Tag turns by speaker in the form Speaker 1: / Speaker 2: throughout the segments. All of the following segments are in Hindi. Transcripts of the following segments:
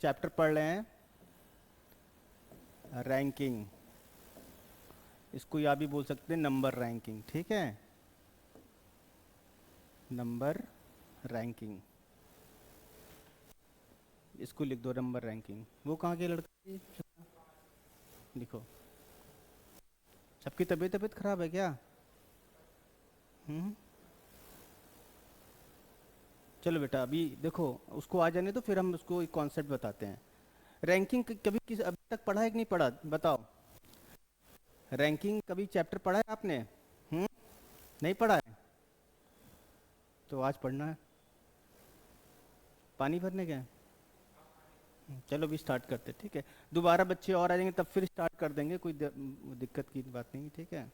Speaker 1: चैप्टर पढ़ रहे हैं रैंकिंग, इसको या भी बोल सकते हैं नंबर रैंकिंग, ठीक है, नंबर रैंकिंग, इसको लिख दो नंबर रैंकिंग। वो कहाँ के लड़के, लिखो। सबकी तबीयत खराब है क्या? हम्म, चलो बेटा अभी देखो, उसको आ जाने तो फिर हम उसको एक कॉन्सेप्ट बताते हैं। रैंकिंग कभी किस अभी तक पढ़ा है कि नहीं पढ़ा, बताओ। रैंकिंग कभी चैप्टर पढ़ा है आपने? हम्म, नहीं पढ़ा है? तो आज पढ़ना है। पानी भरने गए? चलो अभी स्टार्ट करते हैं, ठीक है। दोबारा बच्चे और आ जाएंगे तब फिर स्टार्ट कर देंगे, कोई दिक्कत की बात नहीं, ठीक है।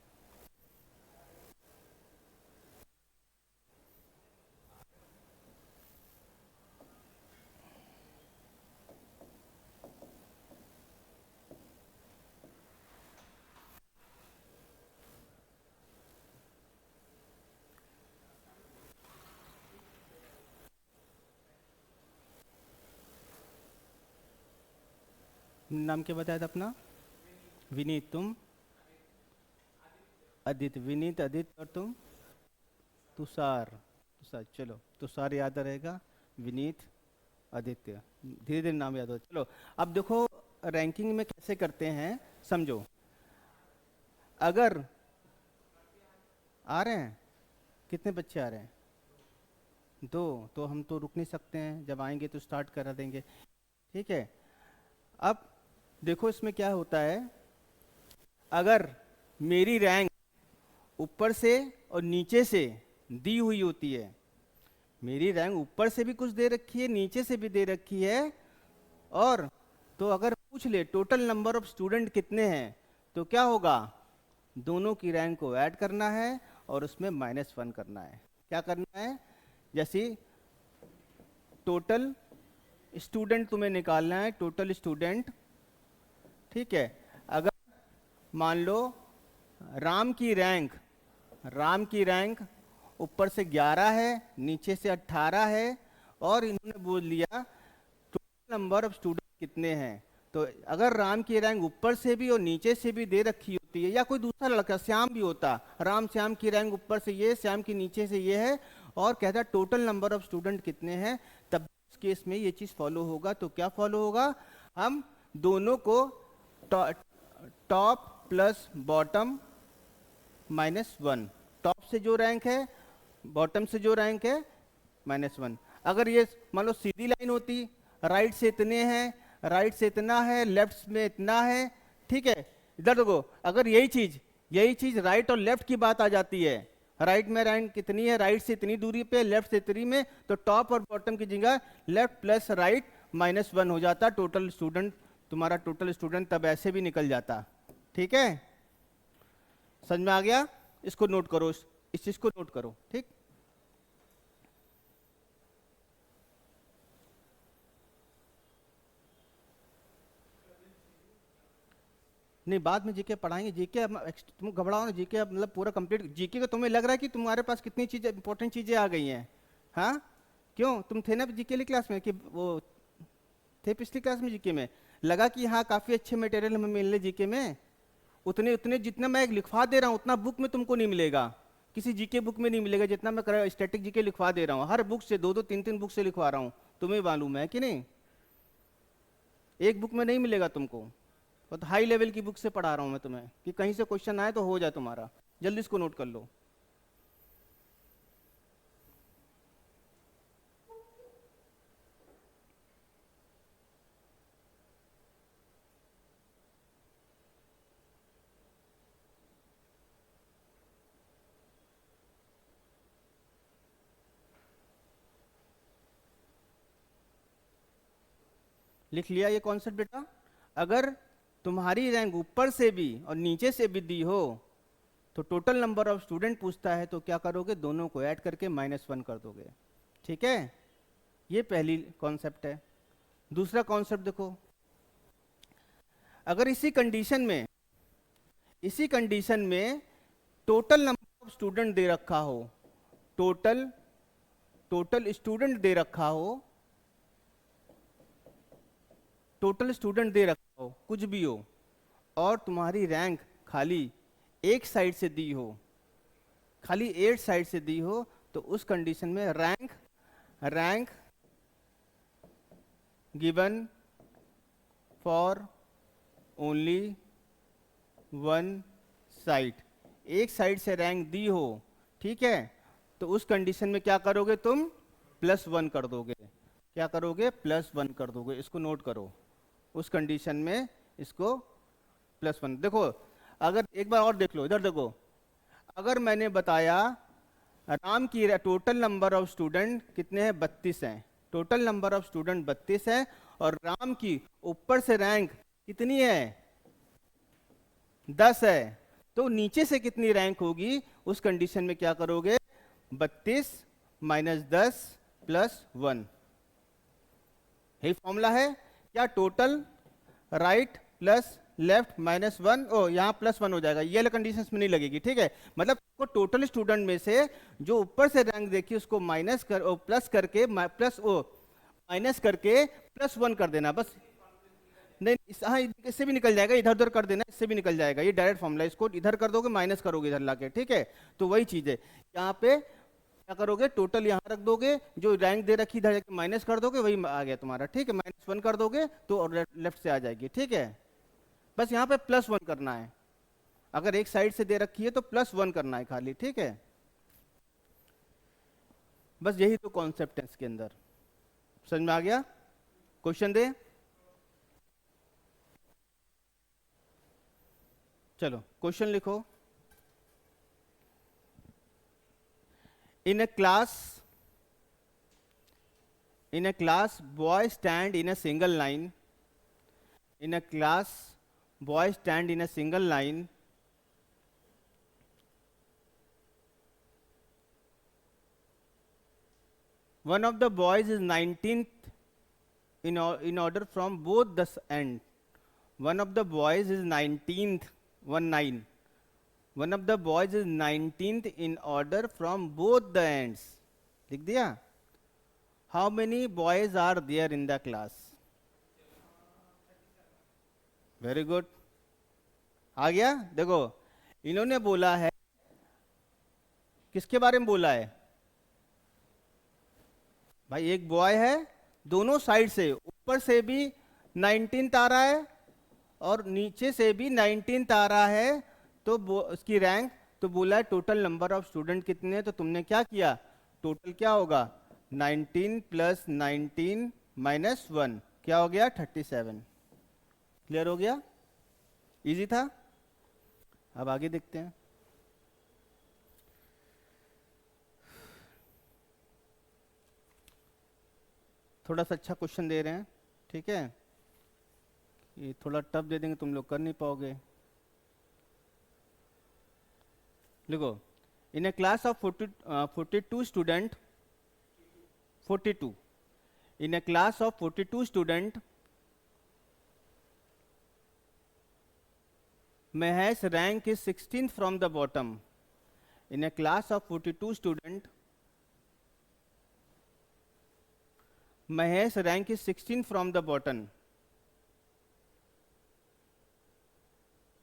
Speaker 1: नाम क्या बताया था अपना? विनीत, तुम? आदित्य, विनीत आदित्य, और तुम? तुषार। तुषार, चलो तुषार याद रहेगा, विनीत आदित्य, धीरे धीरे नाम याद हो। चलो अब देखो रैंकिंग में कैसे करते हैं, समझो। अगर आ रहे हैं, कितने बच्चे आ रहे हैं? दो, तो हम तो रुक नहीं सकते हैं, जब आएंगे तो स्टार्ट करा देंगे, ठीक है। अब देखो इसमें क्या होता है, अगर मेरी रैंक ऊपर से और नीचे से दी हुई होती है, मेरी रैंक ऊपर से भी कुछ दे रखी है, नीचे से भी दे रखी है, और तो अगर पूछ ले टोटल नंबर ऑफ स्टूडेंट कितने हैं, तो क्या होगा, दोनों की रैंक को ऐड करना है और उसमें -1 करना है। क्या करना है, जैसे टोटल स्टूडेंट तुम्हें निकालना है, टोटल स्टूडेंट, ठीक है। अगर मान लो राम की रैंक, राम की रैंक ऊपर से 11 है, नीचे से 18 है, और इन्होंने बोल दिया टोटल नंबर ऑफ स्टूडेंट कितने हैं, तो अगर राम की रैंक ऊपर से भी और नीचे से भी दे रखी होती है, या कोई दूसरा लड़का श्याम भी होता, राम श्याम की रैंक ऊपर से ये, श्याम की नीचे से ये है, और कहता टोटल नंबर ऑफ स्टूडेंट कितने हैं, तब इस केस में ये चीज फॉलो होगा। तो क्या फॉलो होगा, हम दोनों को टॉप प्लस बॉटम -1, टॉप से जो रैंक है बॉटम से जो रैंक है -1। अगर ये मान लो सीधी लाइन होती, राइट से इतने हैं, राइट से इतना है, लेफ्ट में इतना है, ठीक है। इधर देखो, अगर यही चीज राइट और लेफ्ट की बात आ जाती है, राइट में रैंक कितनी है, राइट से इतनी दूरी पे, लेफ्ट से इतनी में, तो टॉप और बॉटम की जगह लेफ्ट प्लस राइट -1 हो जाता टोटल स्टूडेंट, तुम्हारा टोटल स्टूडेंट तब ऐसे भी निकल जाता, ठीक है। समझ में आ गया? इसको नोट करो, इस चीज को नोट करो, ठीक। नहीं, बाद में जीके पढ़ाएंगे, जीके तुम घबराओ ना, जीके मतलब पूरा कंप्लीट जीके का तुम्हें लग रहा है कि तुम्हारे पास कितनी चीजें इंपॉर्टेंट चीजें आ गई हैं, हाँ? क्यों, तुम थे ना जीके वाली क्लास में, कि वो थे पिछली क्लास में जीके में, लगा कि हाँ काफी अच्छे मटेरियल हमें मिल रहे जीके में, उतने उतने जितना मैं लिखवा दे रहा हूँ उतना बुक में तुमको नहीं मिलेगा, किसी जीके बुक में नहीं मिलेगा, जितना मैं स्टैटिक जीके लिखवा दे रहा हूँ, हर बुक से 2-2 3-3 बुक से लिखवा रहा हूँ, तुम्हें मालूम है कि नहीं, एक बुक में नहीं मिलेगा तुमको। बहुत हाई लेवल की बुक से पढ़ा रहा हूँ मैं तुम्हें, कि कहीं से क्वेश्चन आए तो हो जाए तुम्हारा, जल्दी इसको नोट कर लो। लिख लिया ये कॉन्सेप्ट बेटा? अगर तुम्हारी रैंक ऊपर से भी और नीचे से भी दी हो, तो टोटल नंबर ऑफ स्टूडेंट पूछता है, तो क्या करोगे, दोनों को ऐड करके -1 कर दोगे, ठीक है। ये पहली कॉन्सेप्ट है। दूसरा कॉन्सेप्ट देखो, अगर इसी कंडीशन में total number of student they रखा हो, टोटल, टोटल स्टूडेंट दे रखा हो, टोटल स्टूडेंट दे रखा हो, कुछ भी हो, और तुम्हारी रैंक खाली एक साइड से दी हो, खाली 8 साइड से दी हो, तो उस कंडीशन में rank given for only one side, एक साइड से रैंक दी हो, ठीक है, तो उस कंडीशन में क्या करोगे तुम, +1 कर दोगे। क्या करोगे, +1 कर दोगे। इसको नोट करो, उस कंडीशन में इसको +1। देखो अगर एक बार और देख लो, इधर देखो, अगर मैंने बताया राम की टोटल नंबर ऑफ स्टूडेंट कितने हैं, 32 हैं, टोटल नंबर ऑफ स्टूडेंट 32 है, और राम की ऊपर से रैंक कितनी है, 10 है, तो नीचे से कितनी रैंक होगी, उस कंडीशन में क्या करोगे, 32 - 10 +1, यही फॉर्मूला है क्या, टोटल राइट प्लस लेफ्ट -1, ओ यहाँ +1 हो जाएगा, ये वाले कंडीशंस में नहीं लगेगी, ठीक है। मतलब को टोटल स्टूडेंट में से जो ऊपर से रैंक देखी उसको प्लस करके माइनस करके +1 कर देना बस। नहीं हाँ, इससे भी निकल जाएगा, इधर उधर कर देना, इससे भी निकल जाएगा, ये डायरेक्ट फॉर्मूला, इसको इधर कर दोगे माइनस करोगे इधर लाके, ठीक है। तो वही चीज है, यहाँ पे क्या करोगे, टोटल यहाँ रख दोगे, जो रैंक दे रखी इधर माइनस कर दोगे, वही आ गया तुम्हारा, ठीक है, -1 कर दोगे तो और लेफ्ट से आ जाएगी, ठीक है। बस यहाँ पे +1 करना है, अगर एक साइड से दे रखी है तो +1 करना है खाली, ठीक है। बस यही तो कॉन्सेप्ट है इसके अंदर, समझ में आ गया। क्वेश्चन दे, चलो क्वेश्चन लिखो। इन a class boy stand in a single line, in a class boy stand in a single line, one of the boys is 19th in order from both the end, one of the boys is 19th, 19, one of the boys is 19th in order from both the ends, लिख दिया। How many boys are there in the class? Very good, आ गया। देखो इन्होंने बोला है, किसके बारे में बोला है भाई, एक बॉय है, दोनों साइड से, ऊपर से भी 19th आ रहा है और नीचे से भी 19th आ रहा है, तो उसकी रैंक, तो बोला है टोटल नंबर ऑफ स्टूडेंट कितने हैं, तो तुमने क्या किया, टोटल क्या होगा, 19 + 19 - 1 क्या हो गया, 37। क्लियर हो गया, इजी था। अब आगे देखते हैं। थोड़ा सा अच्छा क्वेश्चन दे रहे हैं, ठीक है, ये थोड़ा टफ दे देंगे, तुम लोग कर नहीं पाओगे। लिखो, in a class of 42 student, 42, in a class of 42 student, Mahesh rank is 16th from the bottom. In a class of 42 student, Mahesh rank is 16th from the bottom.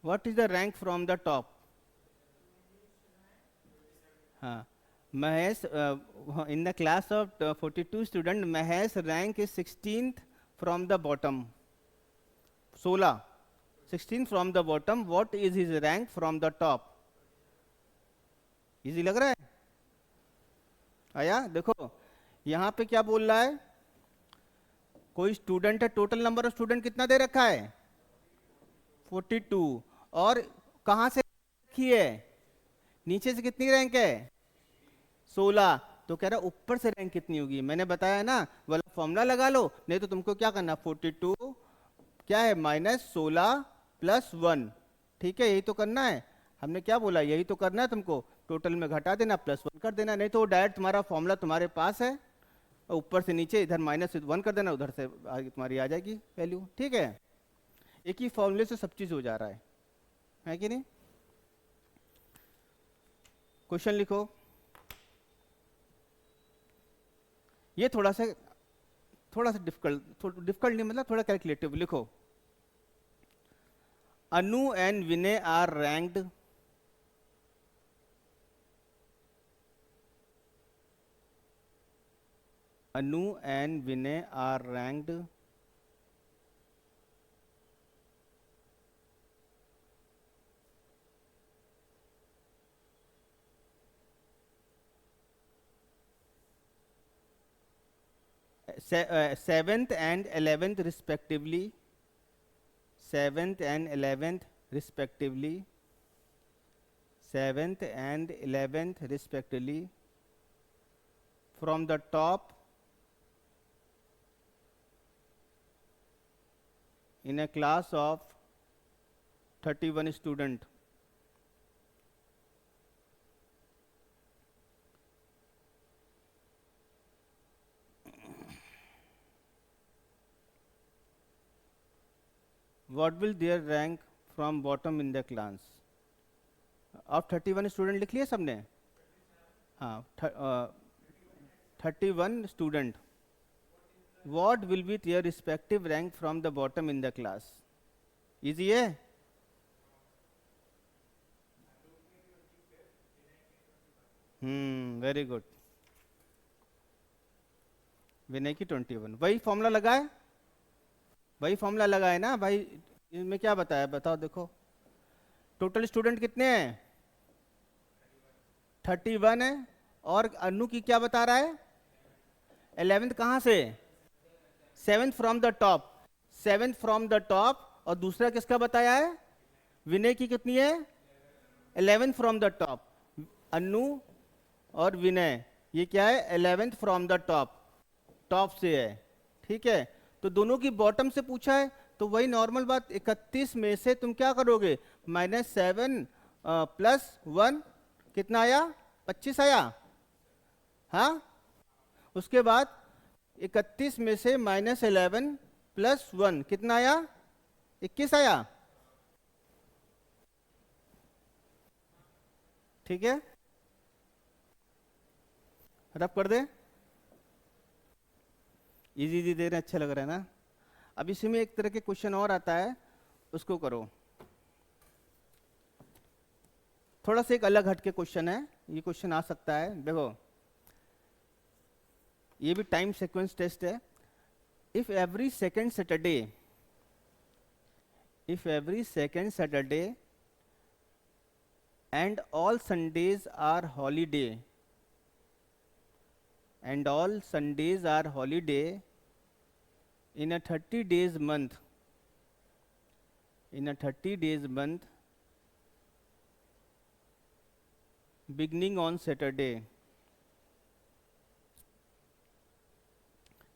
Speaker 1: What is the rank from the top? Mahesh, in the class of 42 student, Mahesh rank is 16th from the bottom. 16, 16 from the bottom. What is his rank from the top? Easy लग रहा है, आया। देखो यहाँ पे क्या बोल रहा है, कोई स्टूडेंट है, टोटल नंबर ऑफ स्टूडेंट कितना दे रखा है, 42, और कहाँ से रखी है, नीचे से कितनी रैंक है, 16, तो कह रहा ऊपर से रैंक कितनी होगी, मैंने बताया ना वाला फॉर्मूला लगा लो, नहीं तो तुमको क्या करना, 42 क्या है, -16 + 1, ठीक है, यही तो करना है, हमने क्या बोला, यही तो करना है तुमको, टोटल में घटा देना, +1 कर देना, नहीं तो डायरेक्ट तुम्हारा फॉर्मूला तुम्हारे पास है, ऊपर से नीचे इधर -1 कर देना, उधर से तुम्हारी आ जाएगी वैल्यू, ठीक है। एक ही फॉर्मूले से सब चीज हो जा रहा है कि नहीं। क्वेश्चन लिखो, ये थोड़ा सा डिफिकल्ट नहीं, मतलब थोड़ा कैलकुलेटिव लिखो। Anu and Vinay are ranked Anu and Vinay are ranked seventh and 11th respectively. Seventh and 11th respectively. Seventh and 11th respectively. From the top in a class of 31 student. What will their rank from bottom in the class? अब 31 स्टूडेंट लिख लिए सबने? हाँ, 31 student. What will be their respective rank from the bottom in the class? Easy है? Very good. विनय की 21. वही फॉर्मूला लगाए? वही फॉर्मूला लगाए ना भाई. इसमें क्या बताया बताओ, देखो टोटल स्टूडेंट कितने हैं? 31 है. और अनु की क्या बता रहा है? 11th कहाँ से? 7th from the top. 7th from the top. और दूसरा किसका बताया है? विनय की कितनी है? 11th from the top. अनु और विनय ये क्या है? 11th from the top. Top से है. ठीक है, तो दोनों की बॉटम से पूछा है, तो वही नॉर्मल बात. 31 में से तुम क्या करोगे? -7 +1 कितना आया? 25 आया. हाँ, उसके बाद 31 में से -11 +1 कितना आया? 21 आया. ठीक है, रब कर दे. इजी इजी दे रहे, अच्छा लग रहा है ना. अब इसी में एक तरह के क्वेश्चन और आता है, उसको करो. थोड़ा सा एक अलग हट के क्वेश्चन है. ये क्वेश्चन आ सकता है, देखो ये भी टाइम सीक्वेंस टेस्ट है. If every second Saturday, if every second Saturday and all Sundays are holiday, and all Sundays are holiday in a 30 days month, in a 30 days month beginning on Saturday,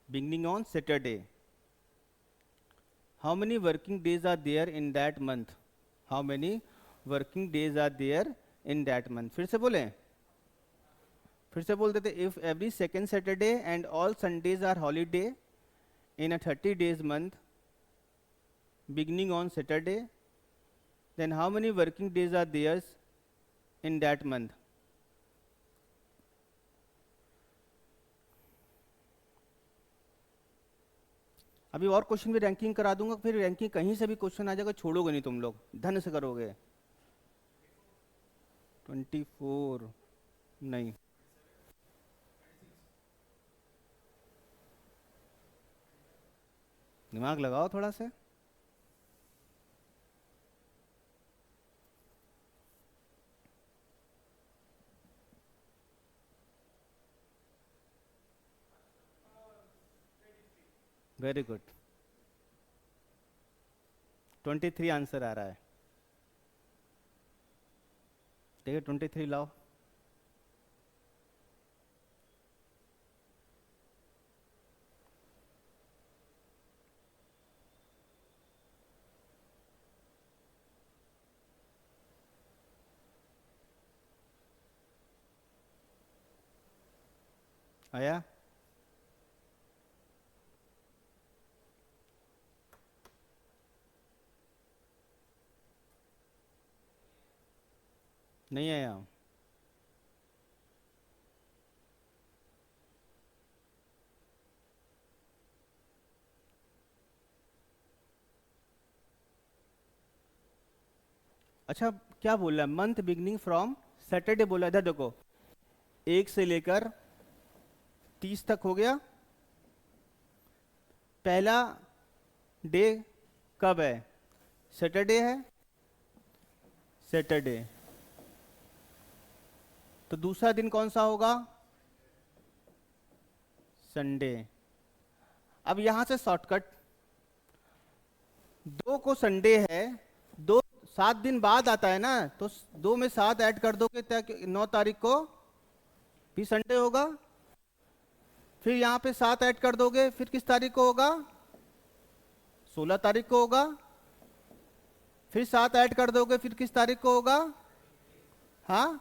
Speaker 1: beginning on Saturday, how many working days are there in that month? How many working days are there in that month? फिर से बोलें, फिर से बोल देते. If every second Saturday and all Sundays are holiday in a 30 days month beginning on Saturday, then how many working days are there in that month? अभी और क्वेश्चन भी रैंकिंग करा दूंगा, फिर रैंकिंग कहीं से भी क्वेश्चन आ जाएगा, छोड़ोगे नहीं तुम लोग, धन से करोगे. 24 नहीं, दिमाग लगाओ थोड़ा सा. Very good. 23 आंसर आ रहा है. ठीक है, 23 लाओ. आया? नहीं आया. अच्छा क्या बोला, मंथ बिगनिंग फ्रॉम सैटरडे बोला, इधर देखो 1 से लेकर 30 तक हो गया। पहला डे कब है? सैटरडे है, सैटरडे। तो दूसरा दिन कौन सा होगा? संडे। अब यहां से शॉर्टकट, 2 को संडे है, 2 7 दिन बाद आता है ना, तो 2 में 7 ऐड कर दोगे ताकि 9 तारीख को भी संडे होगा। फिर यहाँ पे 7 ऐड कर दोगे, फिर किस तारीख को होगा? 16 तारीख को होगा। फिर 7 ऐड कर दोगे, फिर किस तारीख को होगा? हाँ,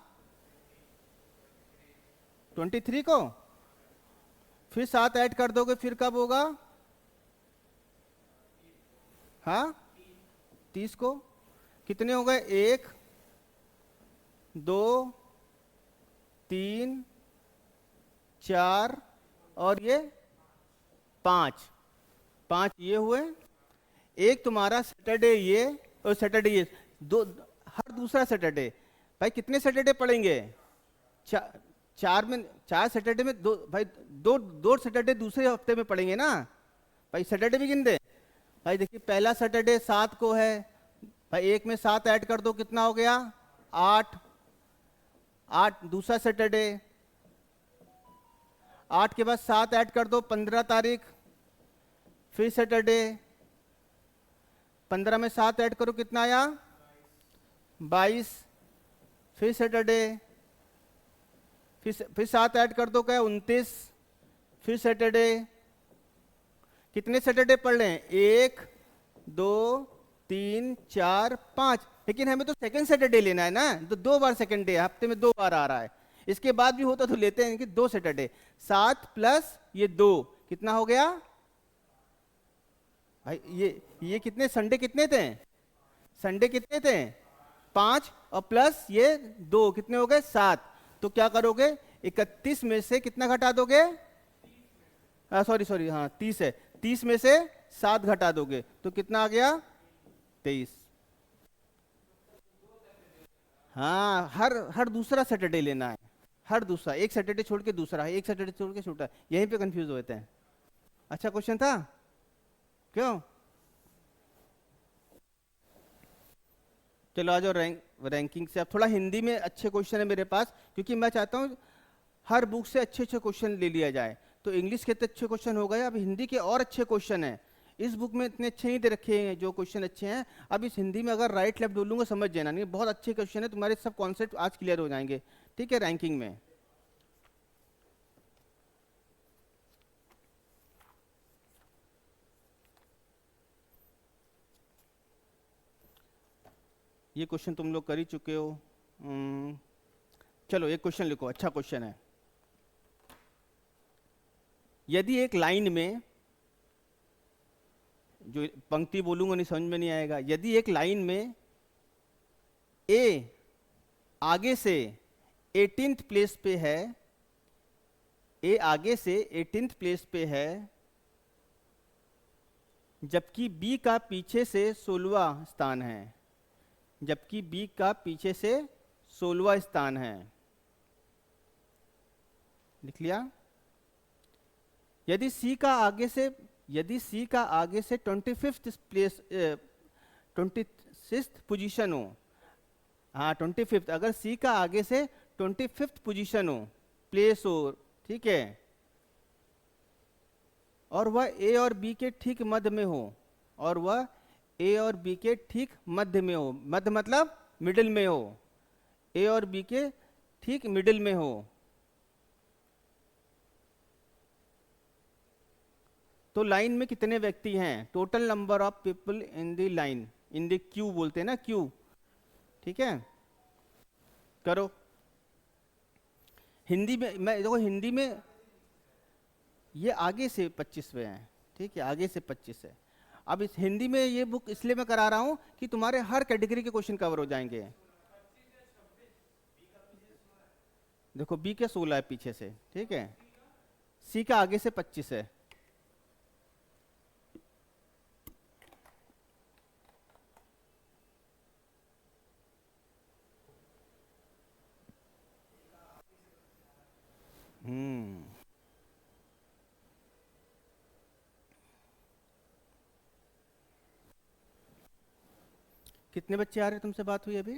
Speaker 1: 23 को। फिर 7 ऐड कर दोगे, फिर कब होगा? हाँ, 30 को। कितने हो गए? 1 2 3 4 और ये 5, 5 ये हुए। एक तुम्हारा सैटरडे ये और सैटरडे ये, दो, हर दूसरा सैटरडे। भाई कितने सैटरडे पड़ेंगे? 4 सैटरडे में दो, भाई दो सैटरडे दूसरे हफ्ते में पड़ेंगे ना। भाई सैटरडे भी गिन दे। भाई देखिए पहला सैटरडे 7 को है, भाई 1 में 7 ऐड कर दो, कितना हो गया? 8। 8 दूसरा सैटरडे, 8 के बाद 7 ऐड कर दो, 15 तारीख। फिर सैटरडे, 15 में 7 ऐड करो, कितना आया? 22। फिर सैटरडे, फिर 7 ऐड कर दो, क्या? 29। फिर सैटरडे। कितने सैटरडे पढ़ रहे हैं? 1 2 3 4 5। लेकिन हमें तो सेकंड सैटरडे लेना है ना, तो 2 बार सेकंड डे, हफ्ते में 2 बार आ रहा है। इसके बाद भी होता तो लेते हैं कि 2 सैटरडे। 7 प्लस ये 2 कितना हो गया? भाई ये कितने संडे कितने थे? संडे कितने थे? 5 और प्लस ये 2 कितने हो गए? 7। तो क्या करोगे? 31 में से कितना घटा दोगे? सॉरी हाँ 30 है, 30 में से 7 घटा दोगे तो कितना आ गया? 23। हाँ, हर दूसरा सैटरडे लेना है, हर दूसरा। एक सैटरडे छोड़ के दूसरा है, एक सैटरडे छोड़ के छोटा, यहीं पे कंफ्यूज होते हैं। अच्छा क्वेश्चन था क्यों? चलो आ जाओ रैंकिंग से। अब थोड़ा हिंदी में अच्छे क्वेश्चन है मेरे पास, क्योंकि मैं चाहता हूँ हर बुक से अच्छे अच्छे क्वेश्चन ले लिया जाए। तो इंग्लिश के तो अच्छे क्वेश्चन हो गए, अब हिंदी के और अच्छे क्वेश्चन हैं। इस बुक में इतने अच्छे नहीं दे रखे हैं जो क्वेश्चन अच्छे हैं। अब इस हिंदी में अगर राइट लेफ्ट बोलूंगा समझ जाना, नहीं बहुत अच्छे क्वेश्चन है, तुम्हारे सब कॉन्सेप्ट आज क्लियर हो जाएंगे। ठीक है, रैंकिंग में ये क्वेश्चन तुम लोग कर ही चुके हो। चलो एक क्वेश्चन लिखो, अच्छा क्वेश्चन है। यदि एक लाइन में, जो पंक्ति बोलूंगा नहीं समझ में नहीं आएगा, यदि एक लाइन में ए आगे से 18th प्लेस पे है, ए आगे से 18th प्लेस पे है, जबकि बी का पीछे से 16वां स्थान है, जबकि बी का पीछे से 16वां स्थान है। लिख लिया? यदि सी का आगे से, यदि सी का आगे से 25th प्लेस 26th पोजीशन हो, हाँ 25th, अगर सी का आगे से 25th पोजीशन हो, प्लेस हो, ठीक है, और वह ए और बी के ठीक मध्य में हो, और वह ए और बी के ठीक मध्य में हो, मध्य मतलब मिडिल में हो, ए और बी के ठीक मिडिल में हो, तो लाइन में कितने व्यक्ति हैं? Total number of people in the line, in the Q बोलते हैं ना, क्यू। ठीक है, करो। हिंदी में मैं देखो, हिंदी में ये आगे से 25वें हैं, ठीक है, आगे से 25 है। अब इस हिंदी में ये बुक इसलिए मैं करा रहा हूं कि तुम्हारे हर कैटेगरी के क्वेश्चन कवर हो जाएंगे। देखो बी के 16 है पीछे से, ठीक है, सी का आगे से 25 है। कितने बच्चे आ रहे, तुमसे बात हुई अभी?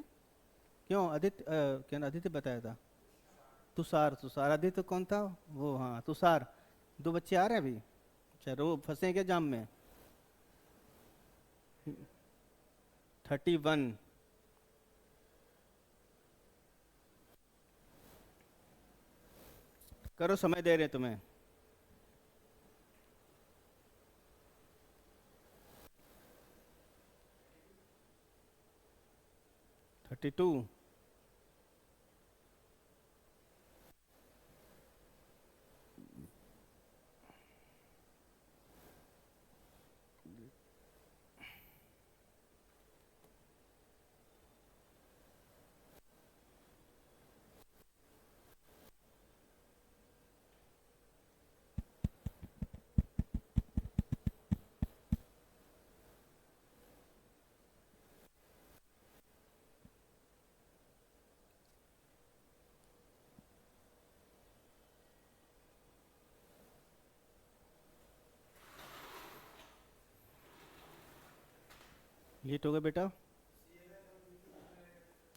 Speaker 1: क्यों आदित्य, क्या ना, आदित्य बताया था। तुषार, तुषार, आदित्य कौन था वो? हाँ तुषार। 2 बच्चे आ रहे हैं अभी? चलो वो फंसे हैं क्या जाम में? 31। करो, समय दे रहे हैं तुम्हें। 32। लेट हो गए बेटा?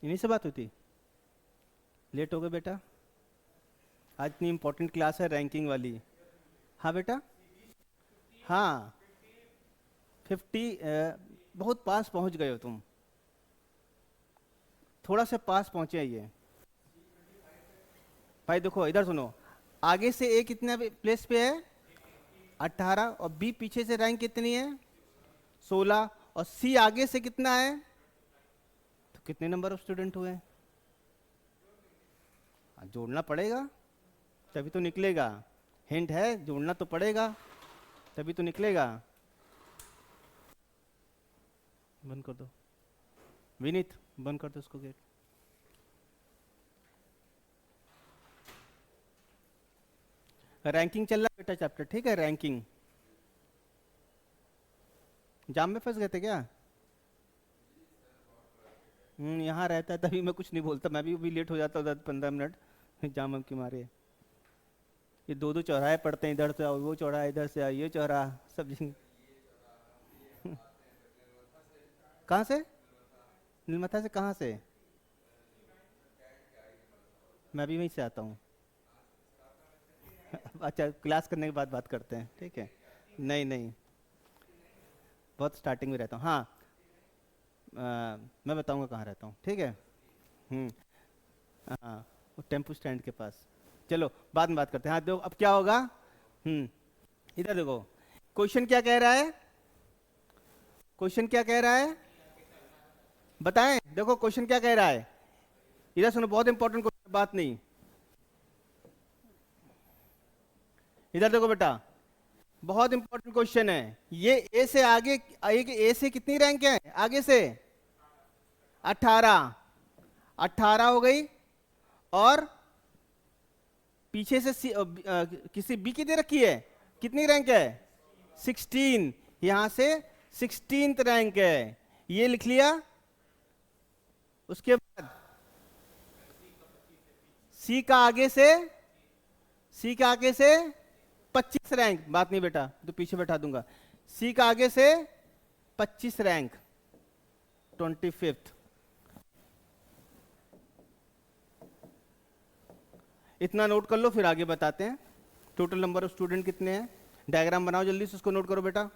Speaker 1: इन्हीं से बात हुई थी? लेट हो गए बेटा? आज इतनी इम्पोर्टेंट क्लास है रैंकिंग वाली। हाँ बेटा। हाँ 50। बहुत पास पहुंच गए हो तुम, थोड़ा सा पास पहुंचे हैं ये। भाई देखो इधर सुनो, आगे से ए कितने प्लेस पे है? 18। और बी पीछे से रैंक कितनी है? 16। और सी आगे से कितना है? तो कितने नंबर ऑफ स्टूडेंट हुए? जोड़ना पड़ेगा तभी तो निकलेगा। हिंट है, जोड़ना तो पड़ेगा तभी तो निकलेगा। बंद कर दो विनीत, बंद कर दो उसको गेट। रैंकिंग चल रहा है बेटा चैप्टर, ठीक है? रैंकिंग। जाम में फंस गए थे क्या? यहाँ रहता है तभी मैं कुछ नहीं बोलता, मैं भी लेट हो जाता हूँ 10-15 मिनट जाम के मारे। ये 2-2 चौराहे पड़ते हैं, इधर से आओ वो चौराहा, इधर से आओ ये चौराहा, सब कहाँ से? नीलमथा से कहाँ से? मैं भी वहीं से आता हूँ। अच्छा क्लास करने के बाद बात करते हैं, ठीक है? नहीं नहीं, बहुत स्टार्टिंग में रहता हूँ। हाँ मैं बताऊँगा कहाँ रहता हूँ, ठीक है? हम्म। हाँ वो टेम्पो स्टैंड के पास। चलो बाद में बात करते हैं। हाँ देखो अब क्या होगा। इधर देखो, क्वेश्चन क्या कह रहा है? क्वेश्चन क्या कह रहा है बताएं? देखो क्वेश्चन क्या कह रहा है, इधर सुनो, बहुत इंपॉर्टेंट क्वेश्चन, बात नहीं। इधर देखो बेटा, बहुत इंपॉर्टेंट क्वेश्चन है ये। ए से आगे, ए से कितनी रैंक है आगे से? 18। 18 हो गई। और पीछे से किसी बी की दे रखी है, कितनी रैंक है? 16। यहां से 16th रैंक है, ये लिख लिया। उसके बाद सी का आगे से, सी का आगे से 25 रैंक, बात नहीं बेटा तो पीछे बैठा दूंगा। सी का आगे से 25 रैंक, 25th। इतना नोट कर लो फिर आगे बताते हैं। टोटल नंबर ऑफ स्टूडेंट कितने हैं? डायग्राम बनाओ जल्दी से, उसको नोट करो बेटा।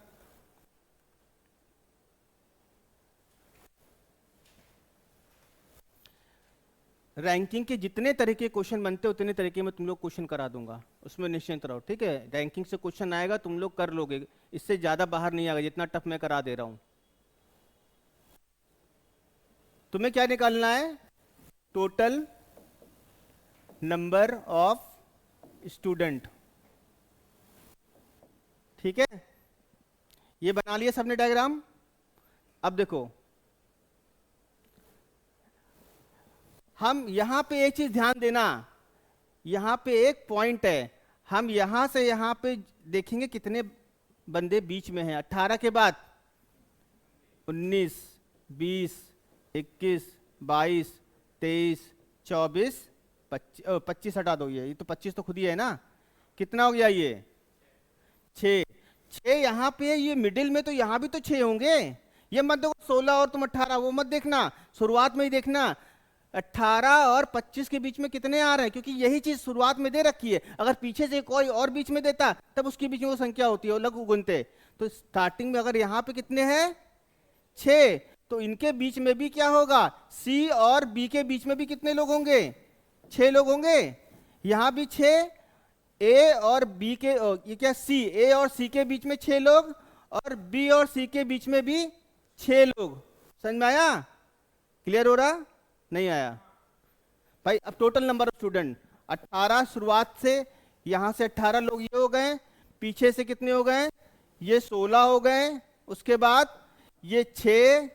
Speaker 1: रैंकिंग के जितने तरह के क्वेश्चन बनते हैं उतने तरीके में तुम लोग क्वेश्चन करा दूंगा, उसमें निश्चिंत रहो, ठीक है? रैंकिंग से क्वेश्चन आएगा तुम लोग कर लोगे, इससे ज्यादा बाहर नहीं आएगा जितना टफ मैं करा दे रहा हूं। तुम्हें क्या निकालना है? टोटल नंबर ऑफ स्टूडेंट, ठीक है? ये बना लिया सबने डायग्राम। अब देखो हम यहां पे एक चीज ध्यान देना, यहां पे एक पॉइंट है, हम यहां से यहां पे देखेंगे कितने बंदे बीच में हैं। 18 के बाद 19, 20, 21, 22, 23, 24, 25 हटा दो, ये तो 25 तो खुद ही है ना। कितना हो गया ये? 6। 6 यहाँ पे, ये मिडिल में तो यहाँ भी तो 6 होंगे। ये मत देखो 16 और तुम 18, वो मत देखना, शुरुआत में ही देखना 18 और 25 के बीच में कितने आ रहे हैं, क्योंकि यही चीज शुरुआत में दे रखी है। अगर पीछे से कोई और बीच में देता तब उसके बीच में वो संख्या होती है, वो लघु गुणते। तो स्टार्टिंग में अगर यहाँ पे कितने हैं 6, तो इनके बीच में भी क्या होगा, सी और बी के बीच में भी कितने लोग होंगे, 6 लोग होंगे। यहां भी 6, ए और बी के ये क्या सी, ए और सी के बीच में 6 लोग, और बी और सी के बीच में भी 6 लोग। समझ में आया, क्लियर हो रहा, नहीं आया भाई? अब टोटल नंबर ऑफ स्टूडेंट 18, शुरुआत से यहां से 18 लोग ये हो गए, पीछे से कितने हो गए, ये 16 हो गए, उसके बाद ये 6,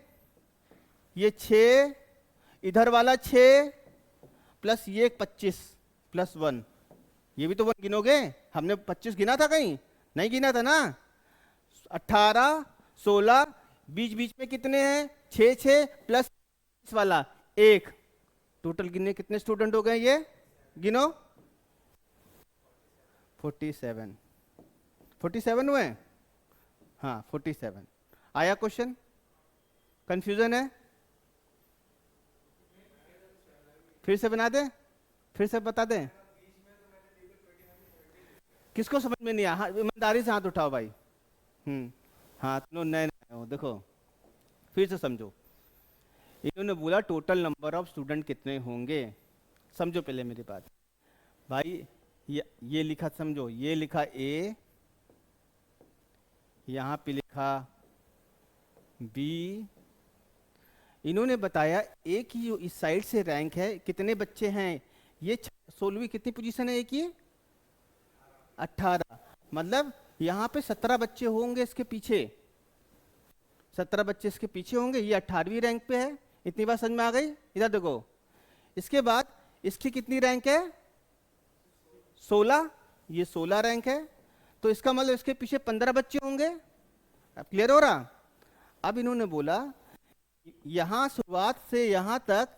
Speaker 1: ये 6, इधर वाला 6 प्लस ये 25 प्लस 1, ये भी तो 1 गिनोगे, हमने 25 गिना था कहीं, नहीं गिना था ना। 18, 16, बीच बीच में कितने हैं 6 6 प्लस इस वाला 1, टोटल गिनने कितने स्टूडेंट हो गए, ये गिनो 47, 47 हुए, हाँ 47। आया क्वेश्चन, कंफ्यूजन है, फिर से बना दे, फिर से बता दें, किसको समझ में नहीं आया, हाँ, ईमानदारी से हाथ उठाओ भाई। हाँ तुम नए नए हो, देखो फिर से समझो। इन्होंने बोला टोटल नंबर ऑफ स्टूडेंट कितने होंगे, समझो पहले मेरी बात भाई। ये लिखा, समझो, ये लिखा ए, यहाँ पे लिखा बी। इन्होंने बताया ए की जो इस साइड से रैंक है, कितने बच्चे हैं, ये 16वीं कितनी पोजीशन है ए की, 18, मतलब यहाँ पे 17 बच्चे होंगे इसके पीछे, 17 बच्चे इसके पीछे होंगे, ये 18वीं रैंक पे है। इतनी बात समझ में आ गई? इधर देखो, इसके बाद इसकी कितनी रैंक है 16, ये 16 रैंक है, तो इसका मतलब इसके पीछे 15 बच्चे होंगे। अब क्लियर हो रहा? अब इन्होंने बोला यहां शुरुआत से यहां तक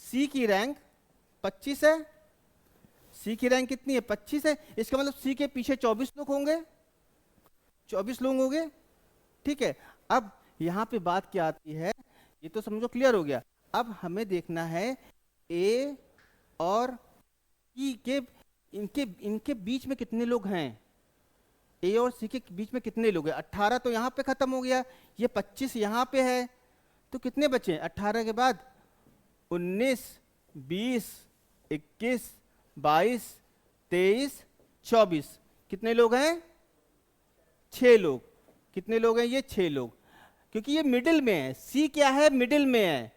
Speaker 1: सी की रैंक 25 है, सी की रैंक कितनी है 25 है, इसका मतलब सी के पीछे 24 लोग होंगे, 24 लोग होंगे, ठीक है। अब यहां पे बात क्या आती है, ये तो समझो क्लियर हो गया। अब हमें देखना है ए और ई के इनके बीच में कितने लोग हैं, ए और सी के बीच में कितने लोग हैं। 18 तो यहाँ पे खत्म हो गया, ये 25 यहाँ पे है, तो कितने बचे 18 के बाद 19, 20, 21, 22, 23, 24, कितने लोग हैं 6 लोग। कितने लोग हैं ये 6 लोग, क्योंकि ये मिडिल में है, सी क्या है मिडिल में है।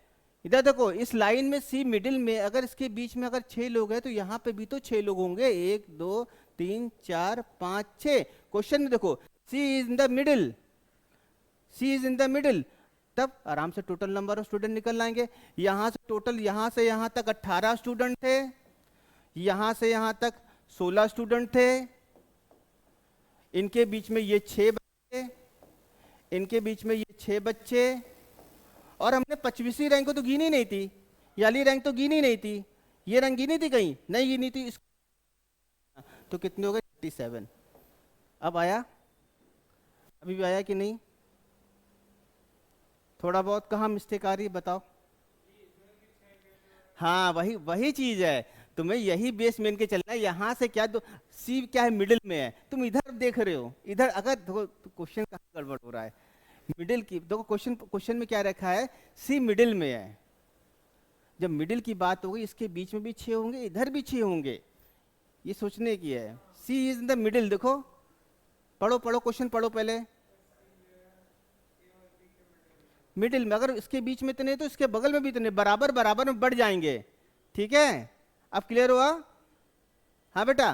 Speaker 1: इधर देखो इस लाइन में सी मिडिल में, अगर इसके बीच में अगर 6 लोग हैं तो यहाँ पे भी तो 6 लोग होंगे, 1 2 3 4 5 6। क्वेश्चन में देखो C is in the middle, C is in the middle, तब आराम से टोटल नंबर ऑफ स्टूडेंट निकल आएंगे। यहाँ से टोटल यहाँ से यहाँ तक 18 स्टूडेंट थे, यहाँ से यहाँ तक 16 स्टूडेंट थे, इनके बीच में ये 6 बच्चे, इनके बीच में ये 6 बच्चे, और हमने 25वीं रैंक को तो गिनी नहीं थी, याली रैंक तो गिनी नहीं थी, ये रैंक गिनी थी कहीं नहीं गिनी थी, तो कितने हो गए 37। अब आया, अभी भी आया कि नहीं? थोड़ा बहुत कहाँ मिस्टेक आ रही है बताओ। हाँ वही चीज है, तुम्हें यही बेस मेन के चलना है। यहाँ से क्या दो, सी क्या है मिडिल में है, तुम इधर देख रहे हो, इधर अगर देखो क्वेश्चन कहाँ गड़बड़ हो रहा है, मिडिल की देखो क्वेश्चन में क्या रखा है, सी मिडिल में है। जब मिडिल की बात होगी इसके बीच में भी 6 होंगे, इधर भी 6 होंगे, ये सोचने की है। सी इज इन द मिडिल, देखो पढ़ो क्वेश्चन पढ़ो पहले। मिडिल में अगर इसके बीच में इतने तो इसके बगल में भी इतने, बराबर बराबर में बढ़ जाएंगे, ठीक है। अब क्लियर हुआ? हाँ बेटा,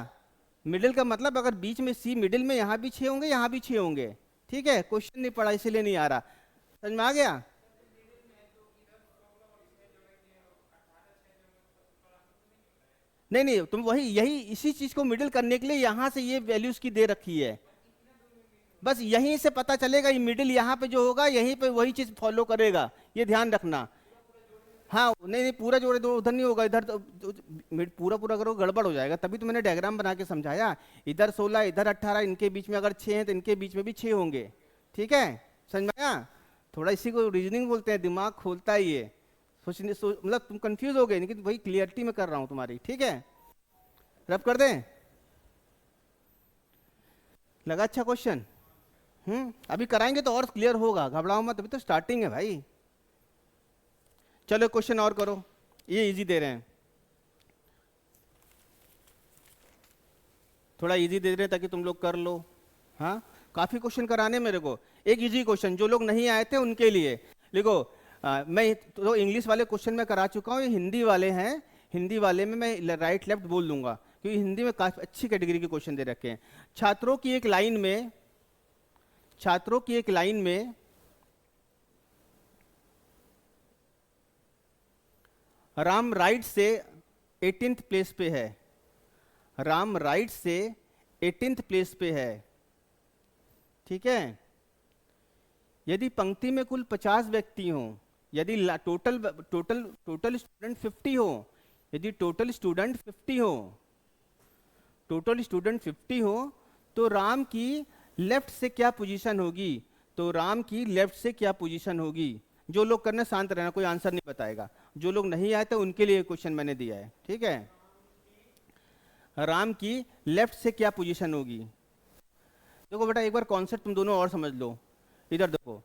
Speaker 1: मिडिल का मतलब अगर बीच में सी मिडिल में, यहाँ भी 6 होंगे यहाँ भी 6 होंगे, ठीक है। क्वेश्चन नहीं पढ़ा इसलिए नहीं आ रहा, समझ में आ गया? नहीं तुम वही यही इसी चीज को मिडिल करने के लिए यहाँ से ये वैल्यूज की दे रखी है, बस यहीं से पता चलेगा ये मिडिल यहाँ पे जो होगा यहीं पे वही चीज फॉलो करेगा, ये ध्यान रखना। हाँ नहीं पूरा जोड़े दो, उधर नहीं होगा, इधर तो पूरा करो गड़बड़ हो जाएगा, तभी तो मैंने डायग्राम बना के समझाया। इधर 16 इधर 18, इनके बीच में अगर 6 हैं तो इनके बीच में भी 6 होंगे, ठीक है, समझ में आया? थोड़ा इसी को रीजनिंग बोलते हैं, दिमाग खोलता ही है। मतलब तुम कंफ्यूज हो गए, लेकिन वही क्लियरिटी में कर रहा हूं तुम्हारी, ठीक है। रब कर दें, लगा अच्छा क्वेश्चन? अभी कराएंगे तो और क्लियर होगा, घबराओ मत, अभी तो स्टार्टिंग है भाई। चलो क्वेश्चन और करो, ये इजी दे रहे हैं, थोड़ा इजी दे रहे हैं ताकि तुम लोग कर लो। हाँ, काफी क्वेश्चन कराने मेरे को। एक इजी क्वेश्चन जो लोग नहीं आए थे उनके लिए देखो, मैं तो इंग्लिश वाले क्वेश्चन में करा चुका हूँ, ये हिंदी वाले हैं। हिंदी वाले में मैं राइट लेफ्ट बोल दूंगा, क्योंकि हिंदी में काफी अच्छी कैटेगरी के क्वेश्चन दे रखे हैं। छात्रों की एक लाइन में, छात्रों की एक लाइन में राम राइट से 18th प्लेस पे है, राम राइट से 18th प्लेस पे है, ठीक है। यदि पंक्ति में कुल 50 व्यक्ति हों, यदि टोटल टोटल टोटल स्टूडेंट 50 हो, यदि टोटल स्टूडेंट 50 हो, टोटल स्टूडेंट 50 हो, तो राम की लेफ्ट से क्या पोजीशन होगी? तो राम की लेफ्ट से क्या पोजीशन होगी? जो लोग करना शांत रहना, कोई आंसर नहीं बताएगा। जो लोग नहीं आए थे उनके लिए क्वेश्चन मैंने दिया है, ठीक है। राम की लेफ्ट से क्या पोजीशन होगी? देखो बेटा, एक बार कॉन्सेप्ट तुम दोनों और समझ लो। इधर देखो,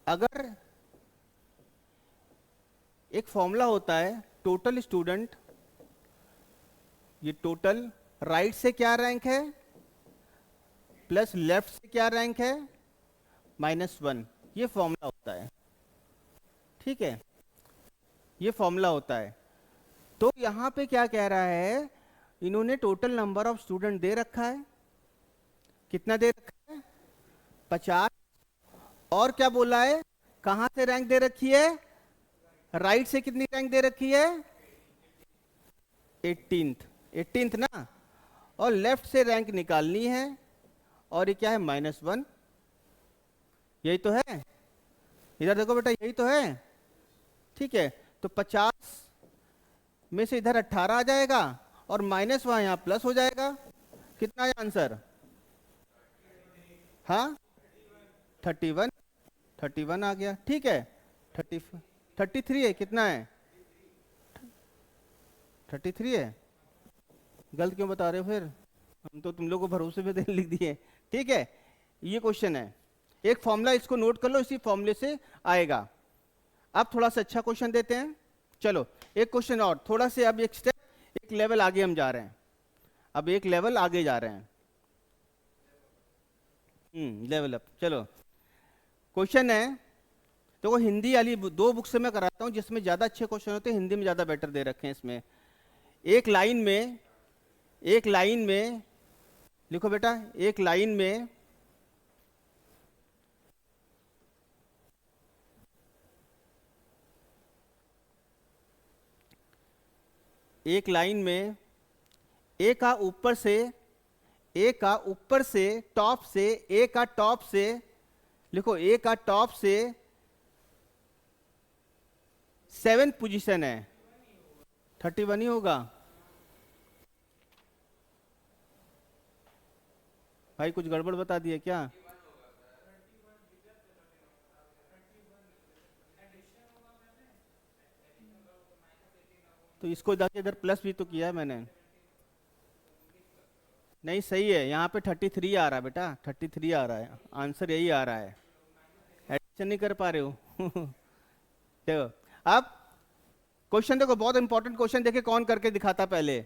Speaker 1: अगर एक फॉर्मूला होता है टोटल स्टूडेंट, ये टोटल राइट से क्या रैंक है प्लस लेफ्ट से क्या रैंक है -1, ये फॉर्मूला होता है, ठीक है, ये फॉर्मूला होता है। तो यहां पे क्या कह रहा है, इन्होंने total number of student they रखा है, कितना दे रखा है? 50। और क्या बोला है, कहां से रैंक दे रखी है? राइट से कितनी रैंक दे रखी है? 18th ना। और लेफ्ट से रैंक निकालनी है, और ये क्या है? -1। यही तो है, इधर देखो बेटा, यही तो है, ठीक है। तो 50 में से इधर 18 आ जाएगा, और माइनस वहां यहां प्लस हो जाएगा। कितना है आंसर? हाँ, 31 आ गया, ठीक है। 33 है, कितना है? 33 है। गलत क्यों बता रहे हो फिर? हम तो तुम लोग को भरोसे पे लिख दिए, ठीक है। ये क्वेश्चन है, एक फॉर्मूला, इसको नोट कर लो, इसी फॉर्मूले से आएगा। अब थोड़ा सा अच्छा क्वेश्चन देते हैं। चलो एक क्वेश्चन और, थोड़ा से अब एक स्टेप, एक लेवल आगे हम जा रहे हैं, अब एक लेवल आगे जा रहे हैं, लेवल अप। चलो क्वेश्चन है, तो हिंदी वाली 2 बुक से मैं कराता हूं, जिसमें ज्यादा अच्छे क्वेश्चन होते हैं, हिंदी में ज्यादा बेटर दे रखे हैं इसमें। एक लाइन में, एक लाइन में लिखो बेटा, एक लाइन में एक लाइन में ए का ऊपर से, ए का ऊपर से टॉप से, ए का टॉप से, लिखो ए का टॉप से 7th पोजीशन है। 31 ही होगा भाई, कुछ गड़बड़ बता दिए क्या? तो इसको जाके इधर प्लस भी तो किया है मैंने। नहीं सही है, यहाँ पे 33 आ रहा है बेटा, 33 आ रहा है, आंसर यही आ रहा है, एडिशन नहीं कर पा रहे हो। देखो अब क्वेश्चन देखो, बहुत इंपॉर्टेंट क्वेश्चन, देखे कौन करके दिखाता पहले।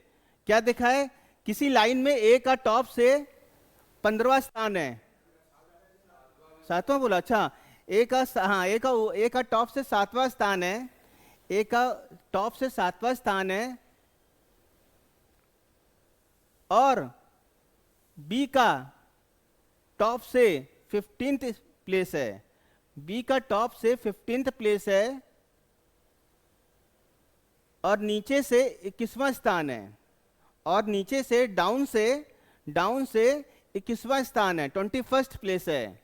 Speaker 1: क्या दिखा है? किसी लाइन में ए का टॉप से 15वां स्थान है, 7वां बोला, अच्छा। ए का, हाँ, ए का टॉप से 7वां स्थान है, ए का टॉप से 7वां स्थान है, और बी का टॉप से 15th प्लेस है, बी का टॉप से 15th प्लेस है, और नीचे से 21वां स्थान है, और नीचे से डाउन से 21वां स्थान है, 21st प्लेस है।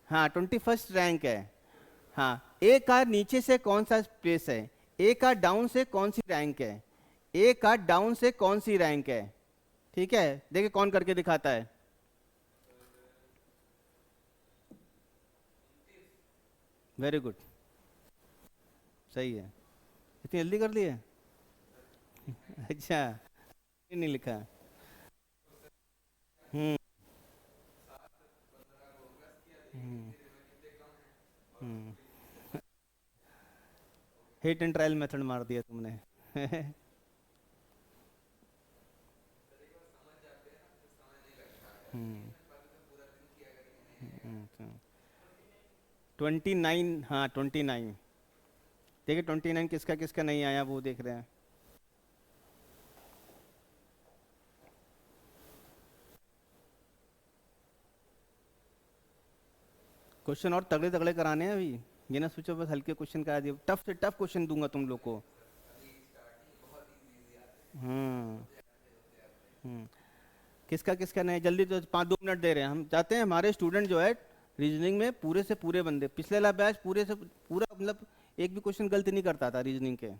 Speaker 1: हाँ, 21st रैंक है। हाँ, ए का नीचे से कौन सा प्लेस है, ए का डाउन से कौन सी रैंक है, ए का डाउन से कौन सी रैंक है, ठीक है। देखिए कौन करके दिखाता है। वेरी गुड, सही है। इतनी जल्दी कर लिए? अच्छा, ये नहीं लिखा। हम्म हम्म हम्म हिट एंड ट्रायल मेथड मार दिया तुमने। 29, हाँ 29। देखिए 29 किसका किसका नहीं आया वो देख रहे हैं। क्वेश्चन और तगड़े तगड़े कराने हैं अभी। ये ना सोचो बस हल्के क्वेश्चन करा दिए, टफ से टफ क्वेश्चन दूंगा तुम लोग को। हम्म हम्म किसका किसका नहीं, जल्दी तो 5-2 मिनट दे रहे हैं। हम चाहते हैं हमारे स्टूडेंट जो है रीजनिंग में पूरे से पूरे बंदे, पिछले वाला बैच पूरे से पूरा मतलब एक भी क्वेश्चन गलती नहीं करता था रीजनिंग के।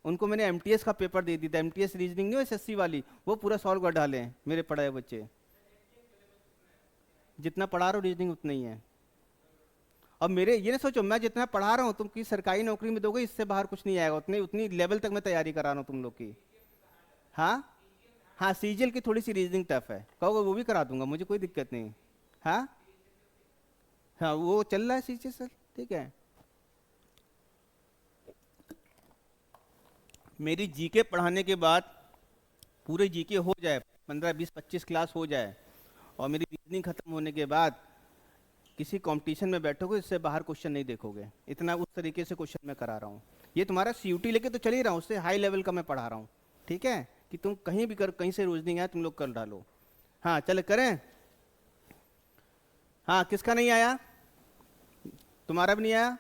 Speaker 1: उनको मैंने एमटीएस का पेपर दे दिया था, एमटीएस रीजनिंग नहीं, एसएससी वाली, वो पूरा सॉल्व कर डाले हैं मेरे पढ़ाए बच्चे। जितना पढ़ा रहा हूँ रीजनिंग उतना ही है। अब मेरे ये ना सोचो मैं जितना पढ़ा रहा हूँ तुम किसी सरकारी नौकरी में दोगे, इससे बाहर कुछ नहीं आएगा, उतनी उतनी लेवल तक मैं तैयारी करा रहा हूँ तुम लोग की। हाँ हाँ, सीजीएल की थोड़ी सी रीजनिंग टफ है, कहोगे वो भी करा दूंगा, मुझे कोई दिक्कत नहीं। हाँ हाँ, वो चल रहा है सीजीएल सर, ठीक है। मेरी जीके पढ़ाने के बाद पूरे जीके हो जाए, 15 20 25 क्लास हो जाए, और मेरी रीजनिंग खत्म होने के बाद किसी कंपटीशन में बैठोगे इससे बाहर क्वेश्चन नहीं देखोगे, इतना उस तरीके से क्वेश्चन मैं करा रहा हूँ। ये तुम्हारा सीयूटी लेके तो चल ही रहा हूँ, उससे हाई लेवल का मैं पढ़ा रहा हूँ, ठीक है। कि तुम कहीं भी कर, कहीं से रीजनिंग आए तुम लोग कर डालो। हाँ चले करें। हाँ किसका नहीं आया? तुम्हारा भी नहीं आया?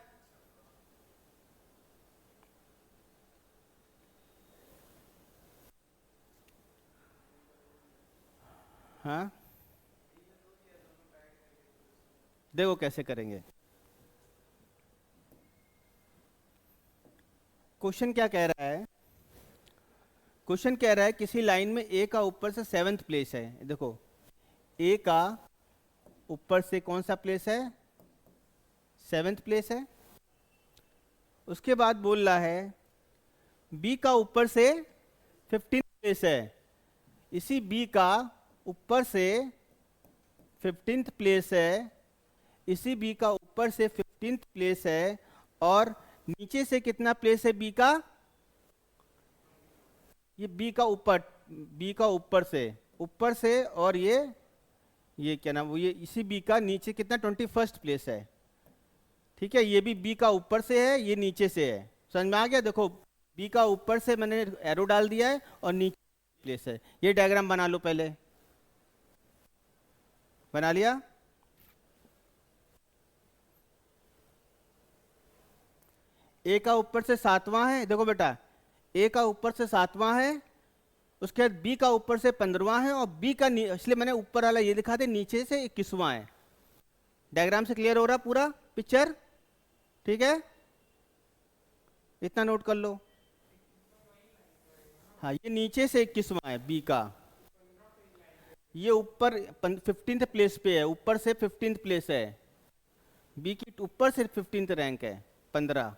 Speaker 1: हाँ देखो कैसे करेंगे। क्वेश्चन क्या कह रहा है? क्वेश्चन कह रहा है किसी लाइन में ए का ऊपर से 7th प्लेस है, देखो ए का ऊपर से कौन सा प्लेस है? 7th प्लेस है। उसके बाद बोल रहा है बी का ऊपर से 15th प्लेस है, इसी बी का ऊपर से 15th प्लेस है, इसी बी का ऊपर से 15th प्लेस है, और नीचे से कितना प्लेस है बी का? ये बी का ऊपर, बी का ऊपर से और ये क्या नाम, वो ये इसी बी का नीचे कितना 21st प्लेस है, ठीक है। ये भी बी का ऊपर से है, ये नीचे से है, समझ में आ गया? देखो बी का ऊपर से मैंने एरो डाल दिया है और नीचे प्लेस है। ये डायग्राम बना लो पहले, बना लिया? ए का ऊपर से 7वां है, देखो बेटा ए का ऊपर से 7वां है, उसके बाद बी का ऊपर से 15वां है, और बी का इसलिए मैंने ऊपर वाला ये लिखा था, नीचे से 21वां है। डायग्राम से क्लियर हो रहा पूरा पिक्चर? ठीक है, इतना नोट कर लो। हाँ ये नीचे से 21वां है बी का, ये ऊपर 15th प्लेस पे है, ऊपर से 15th प्लेस है, बी की ऊपर से 15th रैंक है, 15।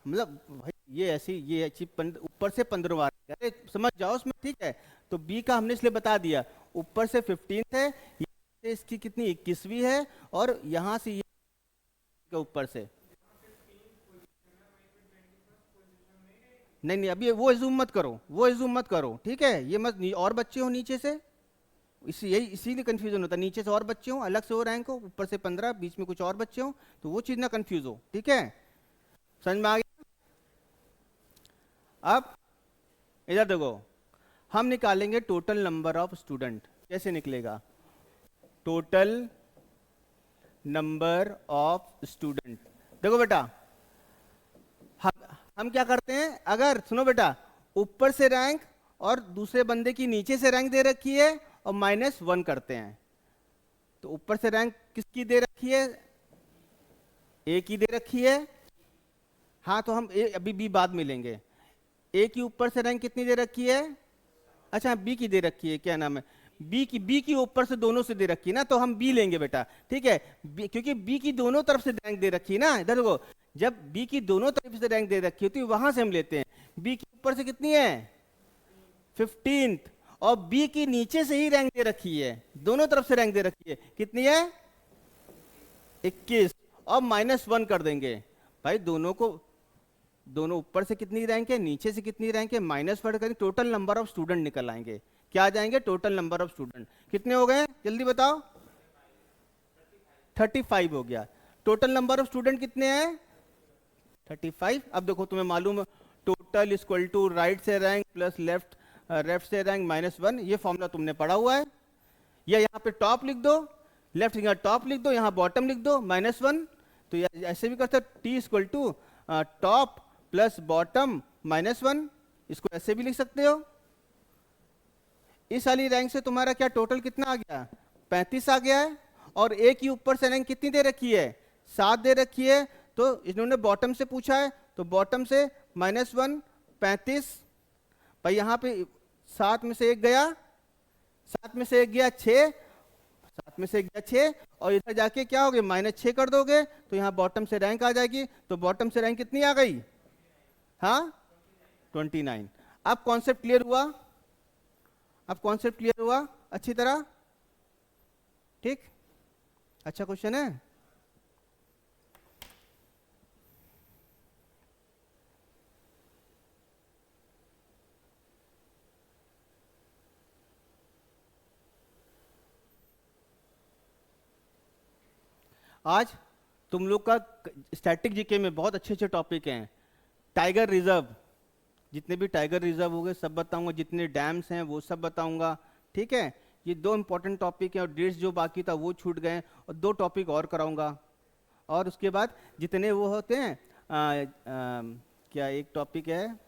Speaker 1: मतलब भाई ये ऐसी ये अच्छी ऊपर से 15वां, अरे समझ जाओ उसमें, ठीक है। तो बी का हमने इसलिए बता दिया, ऊपर से 15th है, यहाँ से इसकी कितनी 21वीं है, और यहाँ से ये के ऊपर से, नहीं नहीं अभी वो एज्यूम मत करो, वो एज्यूम मत करो, ठीक है। ये मत और बच्चे हो नीचे से, यही इसीलिए कंफ्यूजन होता है, नीचे से और बच्चे हो अलग से हो रैंक हो, ऊपर से 15, बीच में कुछ और बच्चे हो, तो वो चीज ना कंफ्यूज हो, ठीक है। समझ में आ गया? अब इधर देखो, हम निकालेंगे टोटल नंबर ऑफ स्टूडेंट, कैसे निकलेगा? टोटल नंबर ऑफ स्टूडेंट, देखो बेटा हम क्या करते हैं, अगर सुनो बेटा, ऊपर से रैंक और दूसरे बंदे की नीचे से रैंक दे रखी है और -1 करते हैं, तो ऊपर से रैंक किसकी दे रखी है? ए की दे रखी है। हाँ तो हम अभी बी बाद में लेंगे। ए की ऊपर से रैंक कितनी दे रखी है? अच्छा बी की दे रखी है, क्या नाम है, बी की ऊपर से दोनों से दे रखी है ना, तो हम बी लेंगे बेटा, ठीक है। क्योंकि बी की दोनों तरफ से रैंक दे रखी है ना, इधर देखो, जब बी की दोनों तरफ से रैंक दे रखी होती है वहां से हम लेते हैं। बी की ऊपर से कितनी है 15th, और बी की नीचे से ही रैंक दे रखी है, दोनों तरफ से रैंक दे रखी है, कितनी है 21, और -1 कर देंगे भाई, दोनों को, दोनों ऊपर से कितनी रैंक है नीचे से कितनी रैंक है, -1 करेंगे, टोटल नंबर ऑफ स्टूडेंट निकल आएंगे। क्या आ जाएंगे टोटल नंबर ऑफ स्टूडेंट, कितने हो गए जल्दी बताओ, 35 हो गया। टोटल नंबर ऑफ स्टूडेंट कितने हैं 35। अब देखो तुम्हें मालूम है, टोटल इक्वल टू राइट से रैंक प्लस लेफ्ट से रैंक -1, ये फॉर्मूला तुमने पढ़ा हुआ है। या यहाँ पे टॉप लिख दो, लेफ्ट यहाँ टॉप लिख दो, यहाँ बॉटम लिख दो -1, तो ऐसे भी कर सकते, T equal to top plus bottom -1, इसको ऐसे भी लिख सकते हो। इस वाली रैंक से तुम्हारा क्या टोटल कितना आ गया 35 आ गया है, और ए की ऊपर से रैंक कितनी दे रखी है 7 दे रखी है, तो इन्होंने बॉटम से पूछा है, तो बॉटम से -1 35, भाई यहाँ पे 7 में से 1 गया, 7 में से 1 गया 6, 7 में से 1 गया 6, और इधर जाके क्या हो गया -6 कर दोगे, तो यहाँ बॉटम से रैंक आ जाएगी, तो बॉटम से रैंक कितनी आ गई, हाँ 29। अब कॉन्सेप्ट क्लियर हुआ, अब कॉन्सेप्ट क्लियर हुआ अच्छी तरह, ठीक, अच्छा क्वेश्चन है। आज तुम लोग का स्टैटिक जीके में बहुत अच्छे अच्छे टॉपिक हैं। टाइगर रिजर्व, जितने भी टाइगर रिजर्व हो गए सब बताऊंगा, जितने डैम्स हैं वो सब बताऊंगा, ठीक है। ये 2 इंपॉर्टेंट टॉपिक हैं, और डेट्स जो बाकी था वो छूट गए, और 2 टॉपिक और कराऊंगा। और उसके बाद जितने वो होते हैं क्या एक टॉपिक है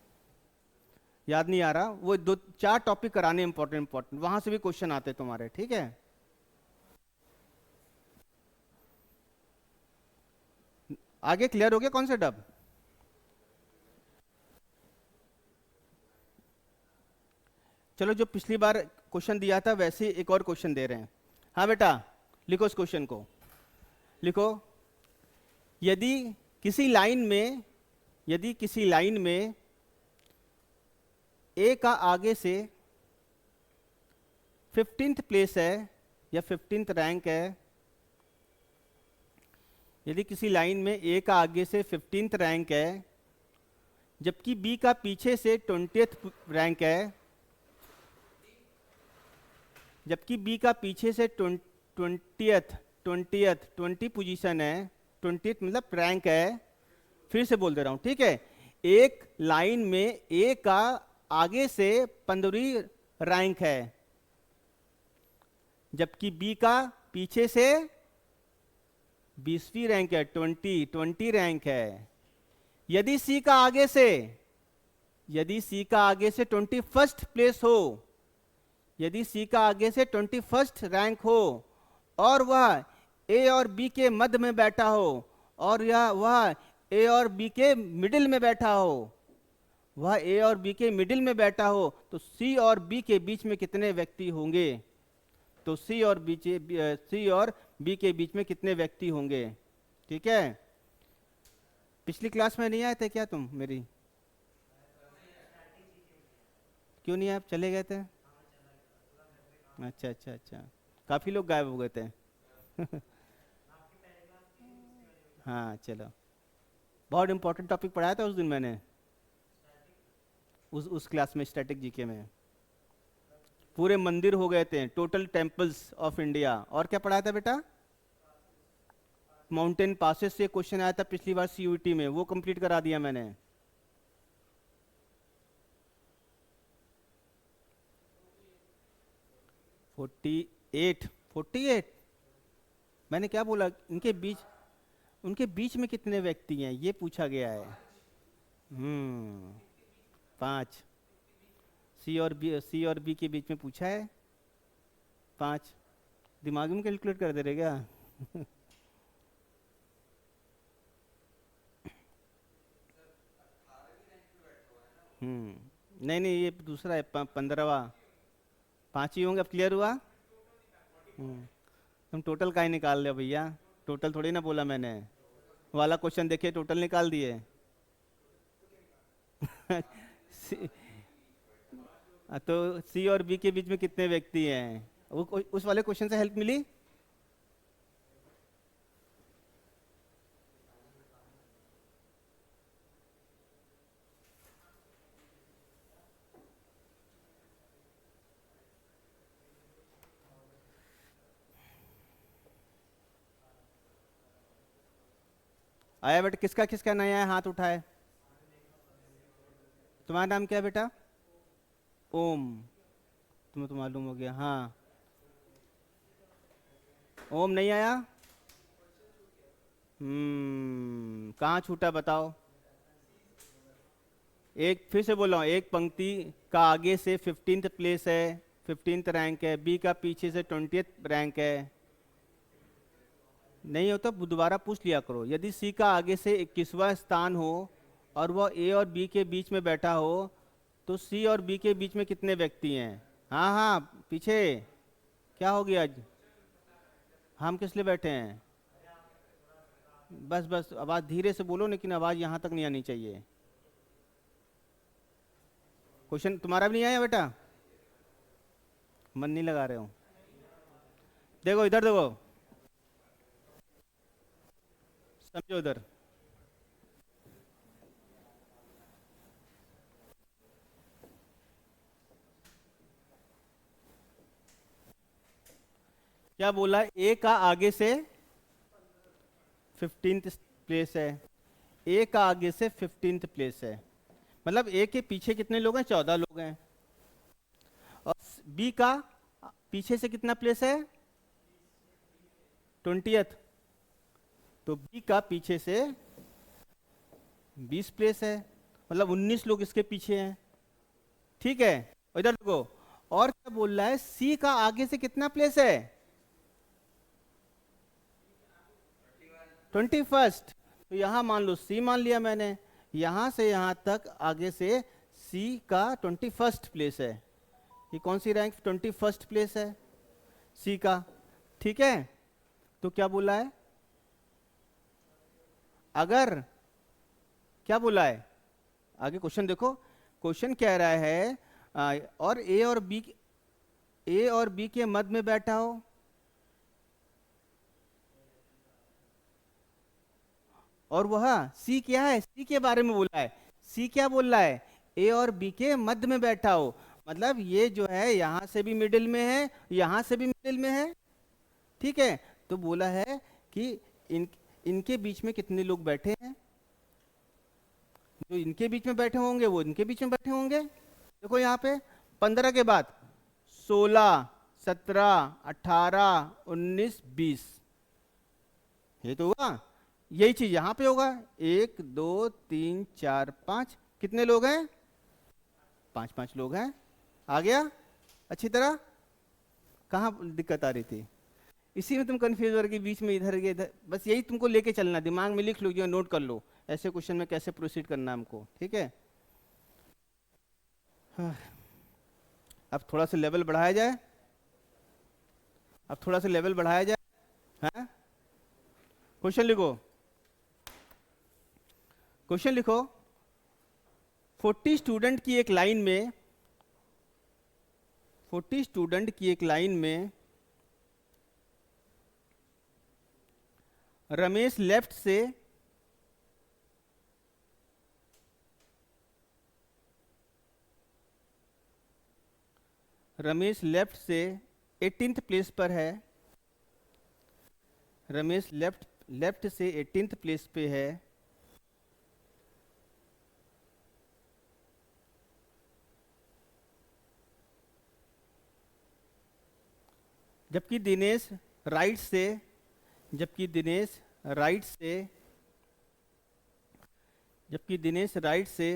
Speaker 1: याद नहीं आ रहा, वो 2-4 टॉपिक कराने इंपॉर्टेंट, वहां से भी क्वेश्चन आते हैं तुम्हारे, ठीक है। आगे क्लियर हो गया कॉन्सेप्ट अब। चलो, जो पिछली बार क्वेश्चन दिया था वैसे एक और क्वेश्चन दे रहे हैं। हाँ बेटा, लिखो इस क्वेश्चन को, लिखो, यदि किसी लाइन में ए का आगे से 15th प्लेस है या 15th रैंक है, यदि किसी लाइन में ए का आगे से 15th रैंक है, जबकि बी का पीछे से 20th रैंक है, जबकि बी का पीछे से 20 पोजीशन है, 20th मतलब रैंक है, फिर से बोल दे रहा हूं, ठीक है। एक लाइन में ए का आगे से 15वीं रैंक है, जबकि बी का पीछे से 20वीं रैंक है, 20 रैंक है। यदि सी का आगे से 21st प्लेस हो, यदि सी का आगे से 21st रैंक हो, और वह ए और बी के मध्य में बैठा हो, और वह ए और बी के मिडिल में बैठा हो, वह ए और बी के मिडिल में बैठा हो, तो सी और बी के बीच में कितने व्यक्ति होंगे, तो सी और बी के बीच में कितने व्यक्ति होंगे, ठीक है। पिछली क्लास में नहीं आए थे क्या तुम मेरी, क्यों नहीं आए, चले गए थे, अच्छा अच्छा अच्छा, काफी लोग गायब हो गए थे हाँ चलो, बहुत इंपॉर्टेंट टॉपिक पढ़ाया था उस दिन मैंने, उस क्लास में स्टैटिक जीके में पूरे मंदिर हो गए थे, टोटल टेम्पल्स ऑफ इंडिया। और क्या पढ़ाया था बेटा, माउंटेन पासेस से क्वेश्चन आया था पिछली बार सीयूईटी में, वो कंप्लीट करा दिया मैंने। फोर्टी एट मैंने क्या बोला, उनके बीच में कितने व्यक्ति हैं ये पूछा गया है। 5, सी और बी के बीच में पूछा है 5, दिमाग में कैलकुलेट कर दे रहे क्या नहीं नहीं, ये दूसरा है 15वां 5 ही होंगे। अब क्लियर हुआ? तुम टोटल काहे निकाल रहे हो भैया? टोटल थोड़ी ना बोला मैंने। वाला क्वेश्चन देखिए, टोटल निकाल दिए। सी, तो सी और बी के बीच में कितने व्यक्ति हैं? वो उस वाले क्वेश्चन से हेल्प मिली? आया बेटा? किसका किसका नया है, हाथ उठाए। तुम्हारा नाम क्या है बेटा? ओम। तुम्हें तो मालूम हो गया, हाँ। ओम नहीं आया? कहाँ छूटा बताओ? एक फिर से बोल रहा हूँ, एक पंक्ति का आगे से 15th प्लेस है, 15th रैंक है, बी का पीछे से 20th रैंक है। नहीं हो तो दोबारा पूछ लिया करो। यदि सी का आगे से 21वां स्थान हो और वह ए और बी के बीच में बैठा हो, तो सी और बी के बीच में कितने व्यक्ति हैं? हाँ हाँ, पीछे। क्या हो गया आज? हम किस लिए बैठे हैं? बस बस, आवाज़ धीरे से बोलो, लेकिन आवाज़ यहाँ तक नहीं आनी चाहिए। क्वेश्चन तुम्हारा भी नहीं आया बेटा? मन नहीं लगा रहे हो? देखो इधर देखो, समझो उधर। क्या बोला? ए का आगे से 15th प्लेस है, ए का आगे से 15th प्लेस है, मतलब ए के पीछे कितने लोग हैं? 14 लोग हैं। और बी का पीछे से कितना प्लेस है? 20th। तो बी का पीछे से 20 प्लेस है, मतलब 19 लोग इसके पीछे हैं। ठीक है, और इधर देखो, और क्या बोल रहा है? सी का आगे से कितना प्लेस है? 21st। तो यहां मान लो सी मान लिया मैंने, यहां से यहां तक आगे से सी का 21st प्लेस है। ये कौन सी रैंक? 21st प्लेस है सी का। ठीक है, तो क्या बोला है? अगर, क्या बोला है? आगे क्वेश्चन देखो, क्वेश्चन कह रहा है और ए और बी के मध्य में बैठा हो, और वह सी क्या है? सी के बारे में बोला है। सी क्या बोल रहा है? ए और बी के मध्य में बैठा हो, मतलब ये जो है यहां से भी मिडिल में है, यहां से भी मिडिल में है। ठीक है, तो बोला है कि इनके बीच में कितने लोग बैठे हैं? जो इनके बीच में बैठे होंगे वो इनके बीच में बैठे होंगे। देखो यहाँ पे 15 के बाद 16, 17, 18, 19, 20, ये तो हुआ। यही चीज यहाँ पे होगा। 1 2 3 4 5, कितने लोग हैं? 5 5 लोग हैं। आ गया अच्छी तरह? कहाँ दिक्कत आ रही थी? इसी में तुम कंफ्यूज हो रहे कि बीच में इधर के इधर। बस यही तुमको लेके चलना, दिमाग में लिख लो या नोट कर लो, ऐसे क्वेश्चन में कैसे प्रोसीड करना है हमको। ठीक है, हाँ, अब थोड़ा सा लेवल बढ़ाया जाए, अब थोड़ा सा लेवल बढ़ाया जाए। हाँ, क्वेश्चन लिखो, क्वेश्चन लिखो। 40 स्टूडेंट की एक लाइन में, 40 स्टूडेंट की एक लाइन में रमेश लेफ्ट से रमेश लेफ्ट से 18th प्लेस पर है। रमेश लेफ्ट लेफ्ट से 18th प्लेस पे है, जबकि दिनेश राइट से जबकि दिनेश राइट से जबकि दिनेश राइट से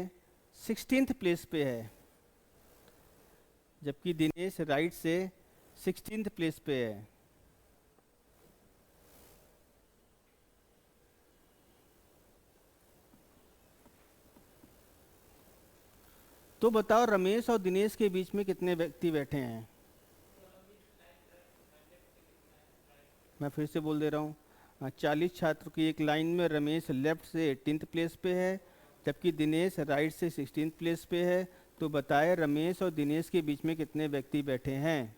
Speaker 1: 16th प्लेस पे है। जबकि दिनेश राइट से 16th प्लेस पे है। तो बताओ रमेश और दिनेश के बीच में कितने व्यक्ति बैठे हैं? मैं फिर से बोल दे रहा हूँ। 40 छात्र की एक लाइन में रमेश लेफ्ट से 18th प्लेस पे है, जबकि दिनेश राइट से 16th प्लेस पे है। तो बताए रमेश और दिनेश के बीच में कितने व्यक्ति बैठे हैं।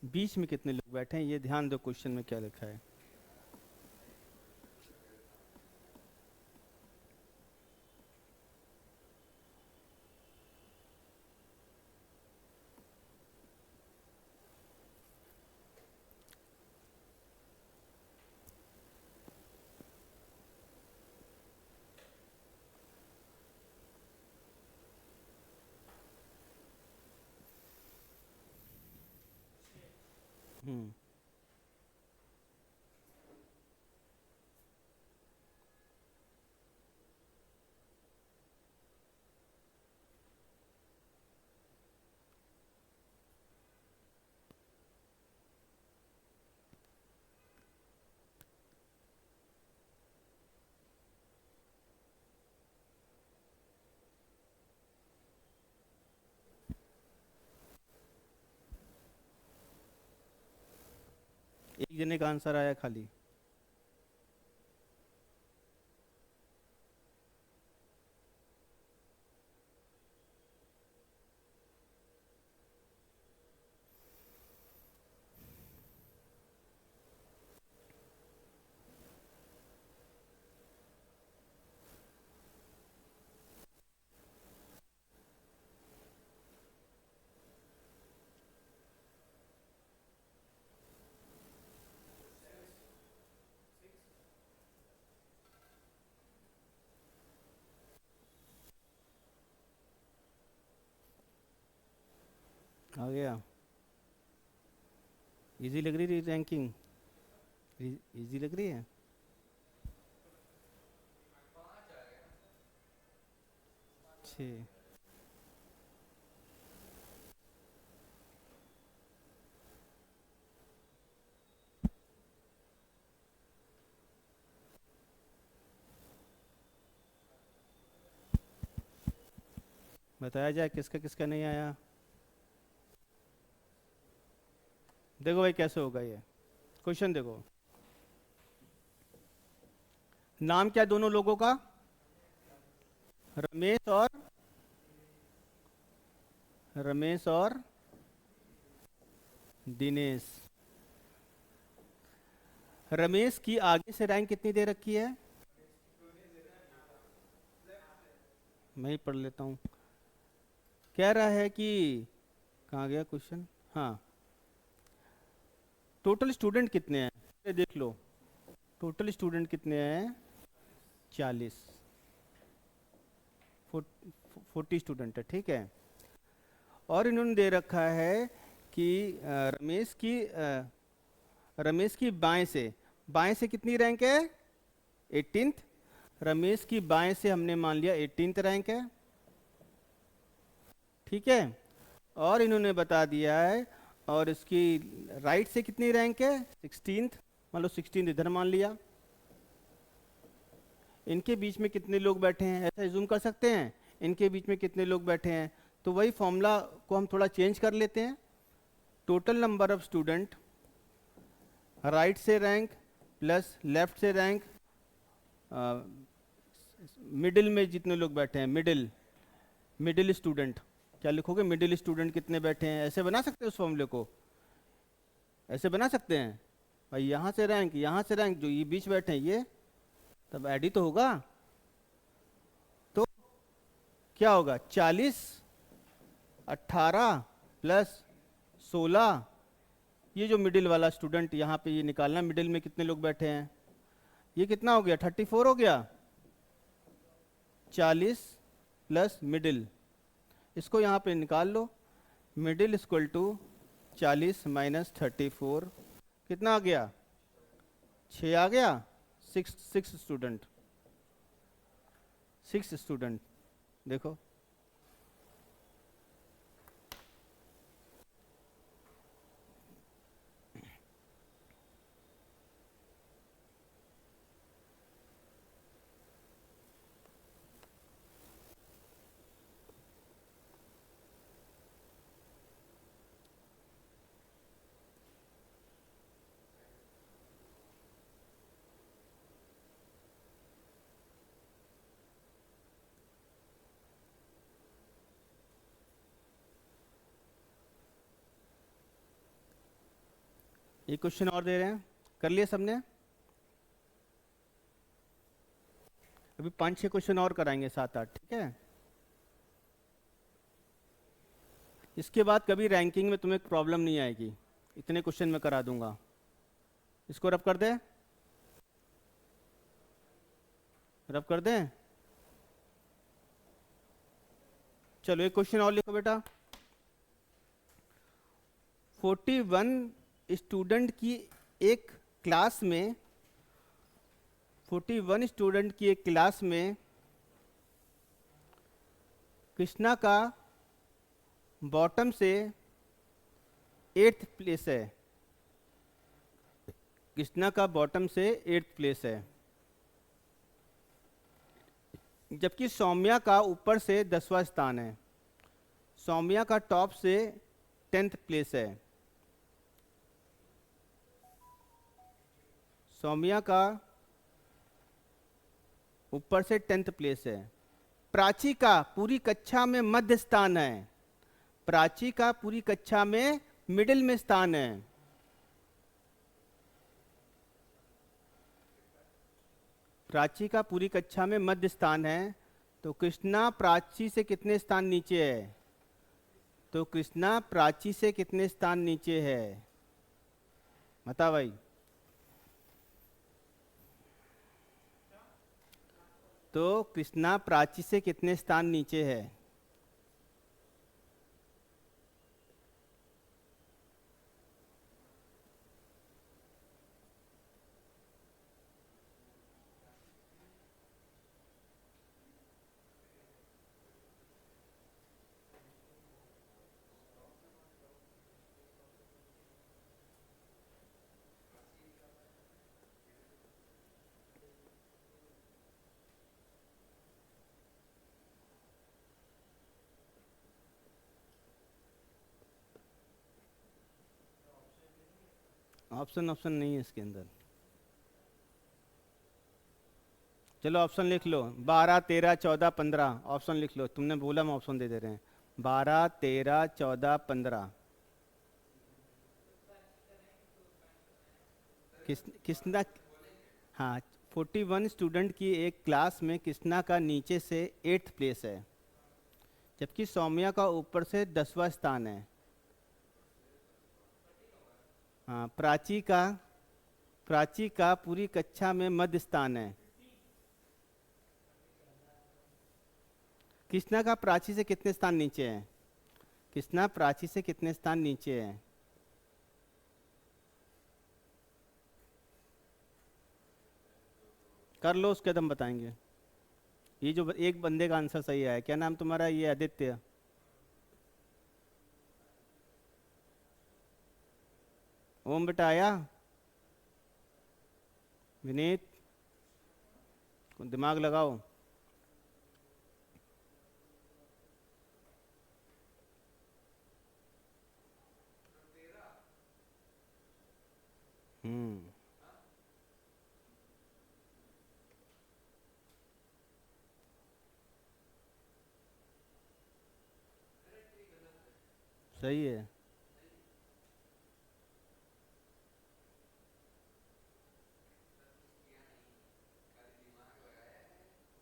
Speaker 1: बीच में कितने लोग बैठे हैं, ये ध्यान दो क्वेश्चन में क्या लिखा है। हम्म। एक जने का आंसर आया खाली। आ गया। इजी लग रही है रैंकिंग, इजी लग रही है। छः। बताया जाए किसका किसका नहीं आया। देखो भाई कैसे होगा ये क्वेश्चन, देखो नाम क्या है दोनों लोगों का, रमेश और दिनेश। रमेश की आगे से रैंक कितनी दे रखी है, मैं ही पढ़ लेता हूँ। कह रहा है कि, कहाँ गया क्वेश्चन, हाँ, टोटल स्टूडेंट कितने हैं, ये देख लो। टोटल स्टूडेंट कितने हैं, 40, 40 स्टूडेंट है, ठीक है। और इन्होंने दे रखा है कि रमेश की बाएं से कितनी रैंक है, 18th। रमेश की बाएं से हमने मान लिया 18th रैंक है, ठीक है। और इन्होंने बता दिया है, और इसकी राइट से कितनी रैंक है, 16th, मान लो 16th इधर मान लिया। इनके बीच में कितने लोग बैठे हैं, ऐसा जूम कर सकते हैं, इनके बीच में कितने लोग बैठे हैं। तो वही फॉर्मूला को हम थोड़ा चेंज कर लेते हैं। Total number of student, right से रैंक प्लस लेफ्ट से रैंक, मिडिल में जितने लोग बैठे हैं, मिडिल स्टूडेंट, क्या लिखोगे, मिडिल स्टूडेंट कितने बैठे हैं। ऐसे बना सकते हैं उस फॉर्मूले को, ऐसे बना सकते हैं भाई, यहाँ से रैंक जो ये बीच बैठे हैं ये, तब ऐड ही तो होगा। तो क्या होगा, 40, 18 प्लस 16, ये जो मिडिल वाला स्टूडेंट यहाँ पे ये निकालना, मिडिल में कितने लोग बैठे हैं, ये कितना हो गया, 34 हो गया। 40 प्लस मिडिल, इसको यहाँ पे निकाल लो, मिडिल इक्वल टू 40 माइनस 34, कितना आ गया, 6 आ गया, सिक्स सिक्स स्टूडेंट, 6 स्टूडेंट, देखो एक क्वेश्चन और दे रहे हैं, कर लिया सबने? अभी 5-6 क्वेश्चन और कराएंगे, 7-8, ठीक है? इसके बाद कभी रैंकिंग में तुम्हें प्रॉब्लम नहीं आएगी, इतने क्वेश्चन मैं करा दूंगा। इसको रब कर दें, रब कर दें। चलो एक क्वेश्चन और लिखो बेटा। 41 स्टूडेंट की एक क्लास में 41 स्टूडेंट की एक क्लास में कृष्णा का बॉटम से 8th प्लेस है, कृष्णा का बॉटम से 8th प्लेस है, जबकि सौम्या का ऊपर से 10वां स्थान है। सौम्या का टॉप से 10th प्लेस है। सौम्या का ऊपर से 10th प्लेस है। प्राची का पूरी कक्षा में मध्य स्थान है। प्राची का पूरी कक्षा में मिडिल में स्थान है। प्राची का पूरी कक्षा में मध्य स्थान है, तो कृष्णा प्राची से कितने स्थान नीचे है? तो कृष्णा प्राची से कितने स्थान नीचे है? बता भाई। तो कृष्णा प्राची से कितने स्थान नीचे है? ऑप्शन ऑप्शन नहीं है इसके अंदर। चलो ऑप्शन लिख लो, 12 13 14 15, ऑप्शन लिख लो। तुमने बोला, हम ऑप्शन दे रहे हैं। 12 13 14 15। किसना? हाँ, 41 स्टूडेंट की एक क्लास में कृष्णा का नीचे से 8th प्लेस है, जबकि सौम्या का ऊपर से 10वां स्थान है। हाँ, प्राची का पूरी कक्षा में मध्य स्थान है। कृष्णा का प्राची से कितने स्थान नीचे है? कृष्णा प्राची से कितने स्थान नीचे है? कर लो, उसके बाद हम बताएंगे। ये जो एक बंदे का आंसर सही है, क्या नाम तुम्हारा? ये आदित्य। ओम बेटा आया? विनीत, दिमाग लगाओ। हम्म, सही है।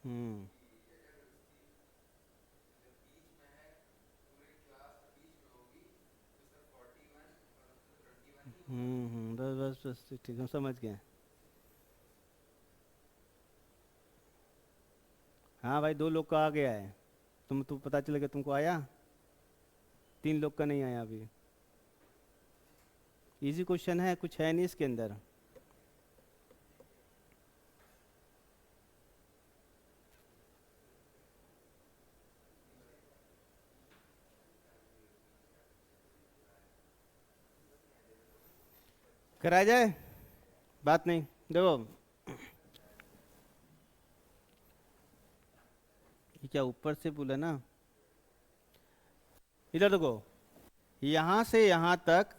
Speaker 1: हम्म बस बस बस, ठीक, हम समझ गए। हाँ भाई, 2 लोग का आ गया है। तुम पता चला कि तुमको आया, 3 लोग का नहीं आया अभी। इजी क्वेश्चन है, कुछ है नहीं इसके अंदर। कराया जाए, बात नहीं। देखो ये क्या ऊपर से बोला ना, इधर देखो, यहां से यहां तक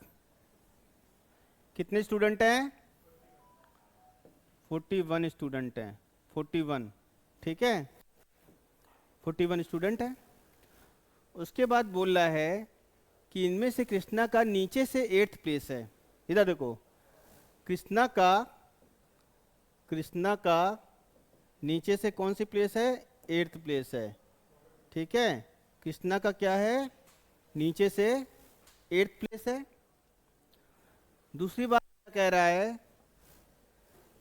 Speaker 1: कितने स्टूडेंट हैं? 41 स्टूडेंट हैं, 41, ठीक है, 41 स्टूडेंट हैं। उसके बाद बोल रहा है कि इनमें से कृष्णा का नीचे से 8th प्लेस है। इधर देखो, कृष्णा का कृष्णा का नीचे से कौन सी प्लेस है? 8th प्लेस है, ठीक है। कृष्णा का क्या है? नीचे से 8th प्लेस है। दूसरी बात क्या कह रहा है?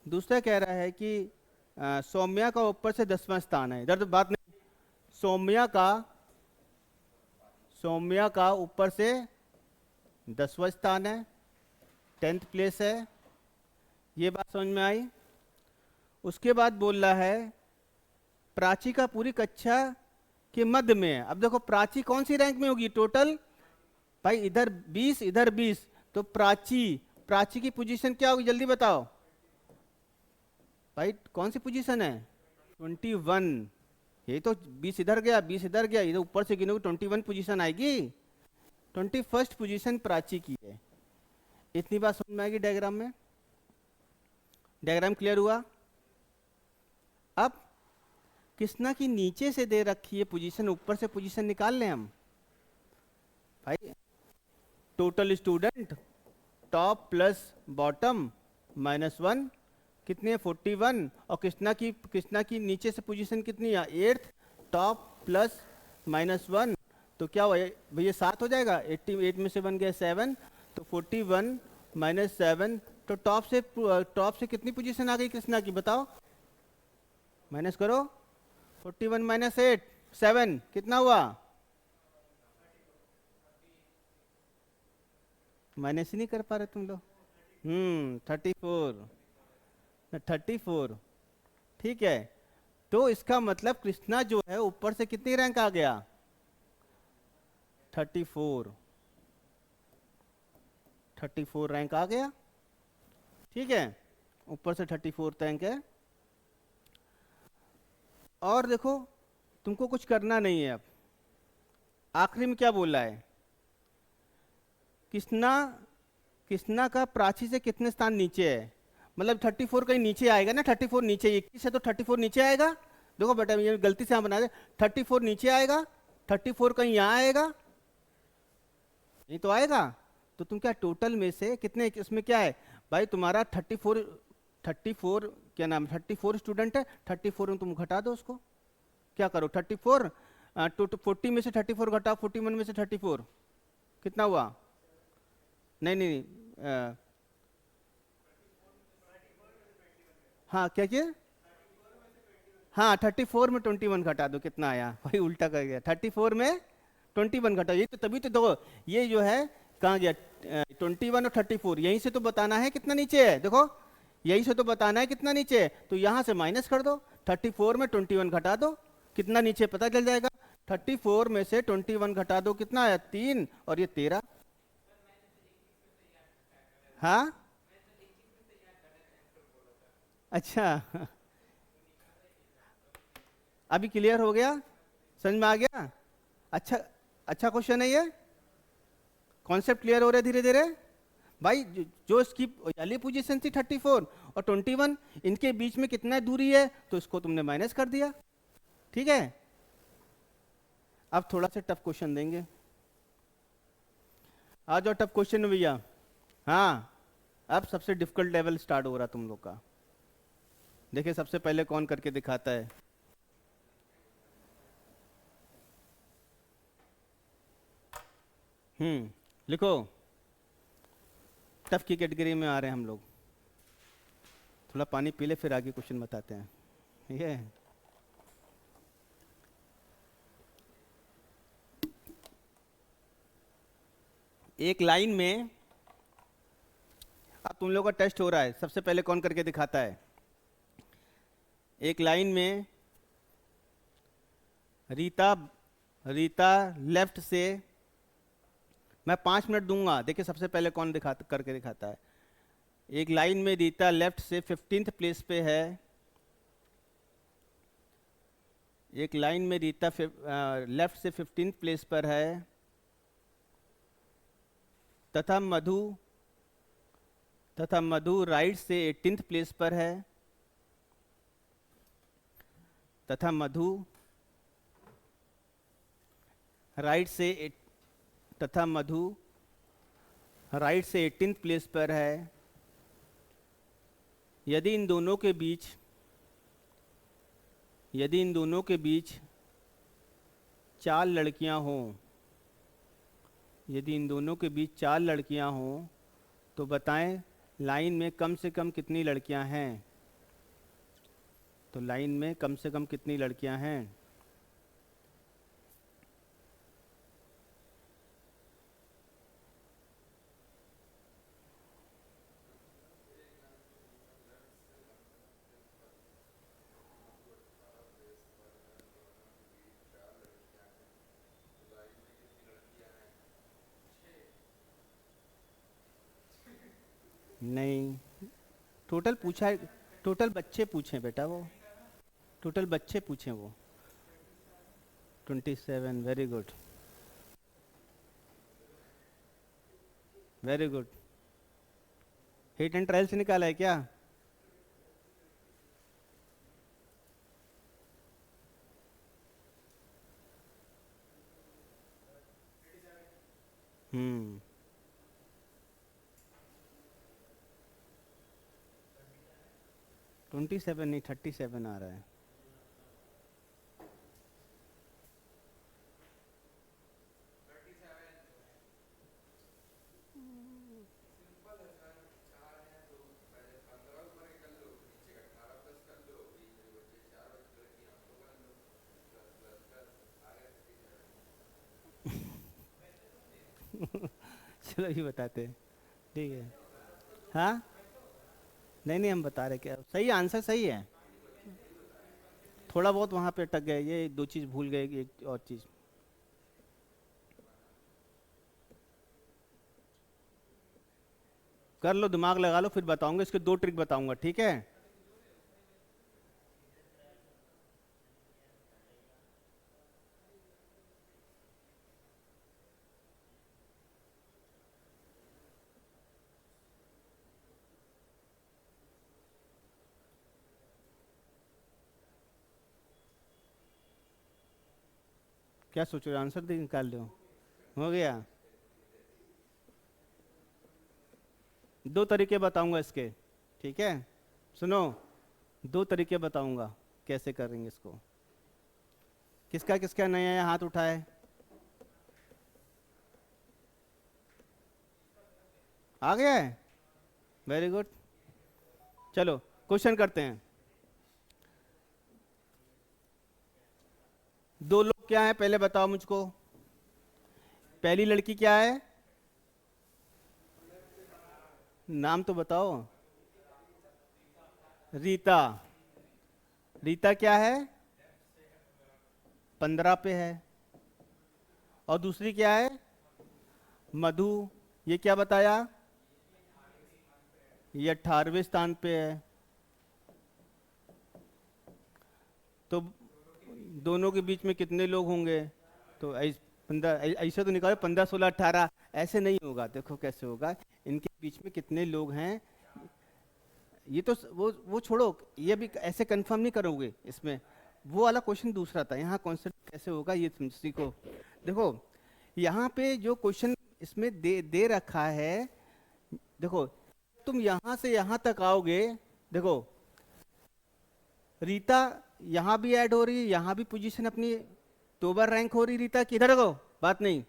Speaker 1: दूसरा कह रहा है कि सौम्या का ऊपर से 10वां स्थान है। इधर तो बात नहीं, सौम्या का ऊपर से 10वां स्थान है, 10th प्लेस है। ये बात समझ में आई? उसके बाद बोल रहा है प्राची का पूरी कक्षा के मध्य में है। अब देखो प्राची कौन सी रैंक में होगी टोटल? भाई इधर 20 इधर 20, तो प्राची की पोजीशन क्या होगी जल्दी बताओ भाई, कौन सी पोजीशन है? 21। ये तो 20 इधर गया 20 इधर गया, इधर ऊपर से गिनोगे 21 पोजीशन आएगी। 21st पोजीशन प्राची की है। इतनी बात समझ में आएगी डायग्राम में? डायग्राम क्लियर हुआ? अब कृष्णा की नीचे से दे रखी है पोजीशन, ऊपर से पोजीशन निकाल लें हम। भाई total student top plus bottom -1 कितने हैं? 41। और कृष्णा की नीचे से पोजीशन कितनी है? 8th, टॉप प्लस -1, तो क्या हुआ भैया? 7 हो जाएगा। 88 में से 1 गया 7, तो 41 - 7, तो टॉप से कितनी पोजीशन आ गई कृष्णा की बताओ? माइनस करो, 41 - 8 7 कितना हुआ? माइनस ही नहीं कर पा रहे तुम लोग। 34, ठीक है। तो इसका मतलब कृष्णा जो है ऊपर से कितनी रैंक आ गया? 34 रैंक आ गया, ठीक है, ऊपर से 34 रैंक है। और देखो तुमको कुछ करना नहीं है। अब आखिरी में क्या बोल रहा है? कृष्णा का प्राची से कितने स्थान नीचे है? मतलब 34 कहीं नीचे आएगा ना, 34 नीचे, 21 है तो 34 नीचे आएगा। देखो बेटा ये गलती से यहाँ बना दे, 34 नीचे आएगा, 34 कहीं यहाँ आएगा, नहीं तो आएगा। तो तुम क्या टोटल में से कितने, इसमें क्या है भाई तुम्हारा 34 क्या नाम, 34 स्टूडेंट है, 34 में तुम घटा दो उसको। क्या करो 34 40 में से 34 घटाओ 41 में से 34 कितना हुआ? नहीं हाँ क्या किया? हाँ 34 में 21 घटा दो, कितना आया भाई? उल्टा कर गया, 34 में 21 घटा, ये तो तभी तो देखो ये जो है कहाँ गया? 21 और 34 यहीं से तो बताना है कितना नीचे है। देखो यहीं से तो बताना है कितना नीचे है, तो यहाँ से माइनस कर दो, 34 में 21 घटा दो, कितना नीचे पता चल जाएगा। 34 में से 21 घटा दो, कितना आया? 3, और ये 13। हाँ अच्छा अभी क्लियर हो गया, समझ में आ गया? अच्छा, अच्छा क्वेश्चन है ये, कॉन्सेप्ट क्लियर हो रहा है धीरे धीरे। भाई जो इसकी पहली पोजीशन थी 34 और 21, इनके बीच में कितना दूरी है, तो इसको तुमने माइनस कर दिया, ठीक है। अब थोड़ा सा टफ क्वेश्चन देंगे, आ जाओ टफ क्वेश्चन भैया। हाँ अब सबसे डिफिकल्ट लेवल स्टार्ट हो रहा तुम लोग का। देखिए सबसे पहले कौन करके दिखाता है। लिखो, टफ की कैटेगरी में आ रहे हैं हम लोग। थोड़ा पानी पी ले फिर आगे क्वेश्चन बताते हैं, ठीक है। एक लाइन में, अब तुम लोग का टेस्ट हो रहा है, सबसे पहले कौन करके दिखाता है। एक लाइन में रीता लेफ्ट से, मैं 5 मिनट दूंगा, देखिए सबसे पहले कौन करके दिखाता है। एक लाइन में रीता लेफ्ट से 15th प्लेस पे है, एक लाइन में रीता लेफ्ट से 15th प्लेस पर है, तथा मधु राइट से 18th प्लेस पर है, तथा मधु राइट से तथा मधु राइट से 18th प्लेस पर है। यदि इन दोनों के बीच 4 लड़कियां हों, यदि इन दोनों के बीच 4 लड़कियां हों तो बताएं लाइन में कम से कम कितनी लड़कियां हैं। तो लाइन में कम से कम कितनी लड़कियां हैं। नहीं, टोटल पूछा है, टोटल बच्चे पूछे बेटा, वो टोटल बच्चे पूछे वो 27। Very good, very good. Hit and trial से निकाला है क्या? हम्म 27 नहीं, 37 आ रहा है। चलो ये बताते हैं, ठीक है। हाँ, नहीं नहीं, हम बता रहे क्या सही आंसर सही है। थोड़ा बहुत वहाँ पे अटक गए, ये 2 चीज़ भूल गए, एक और चीज़। कर लो, दिमाग लगा लो, फिर बताऊंगा, इसके 2 ट्रिक बताऊंगा, ठीक है। क्या सोच रहे हो, आंसर दे निकाल लो, हो गया। 2 तरीके बताऊंगा इसके, ठीक है। सुनो, 2 तरीके बताऊंगा कैसे करेंगे इसको। किसका किसका नया है, हाथ उठाए। आ गया है, वेरी गुड। चलो क्वेश्चन करते हैं। 2 लोग क्या है पहले बताओ मुझको। पहली लड़की क्या है, नाम तो बताओ। रीता। रीता क्या है, 15 पे है। और दूसरी क्या है, मधु, ये क्या बताया, ये 18वें स्थान पे है। तो दोनों के बीच में कितने लोग होंगे, तो 15 ऐसे तो निकालो, 15 16 18, ऐसे नहीं होगा। देखो कैसे होगा, इनके बीच में कितने लोग हैं, ये तो वो छोड़ो, ये भी ऐसे कंफर्म नहीं करोगे इसमें। वो वाला क्वेश्चन दूसरा था, यहाँ कॉन्सेप्ट कैसे होगा ये तुम सीखो। देखो यहाँ पे जो क्वेश्चन इसमें दे रखा है, देखो तुम यहाँ से यहाँ तक आओगे, देखो रीता यहाँ भी ऐड हो रही है, यहाँ भी पोजीशन अपनी 2 बार रैंक हो रही रीता की। इधर देखो, बात नहीं,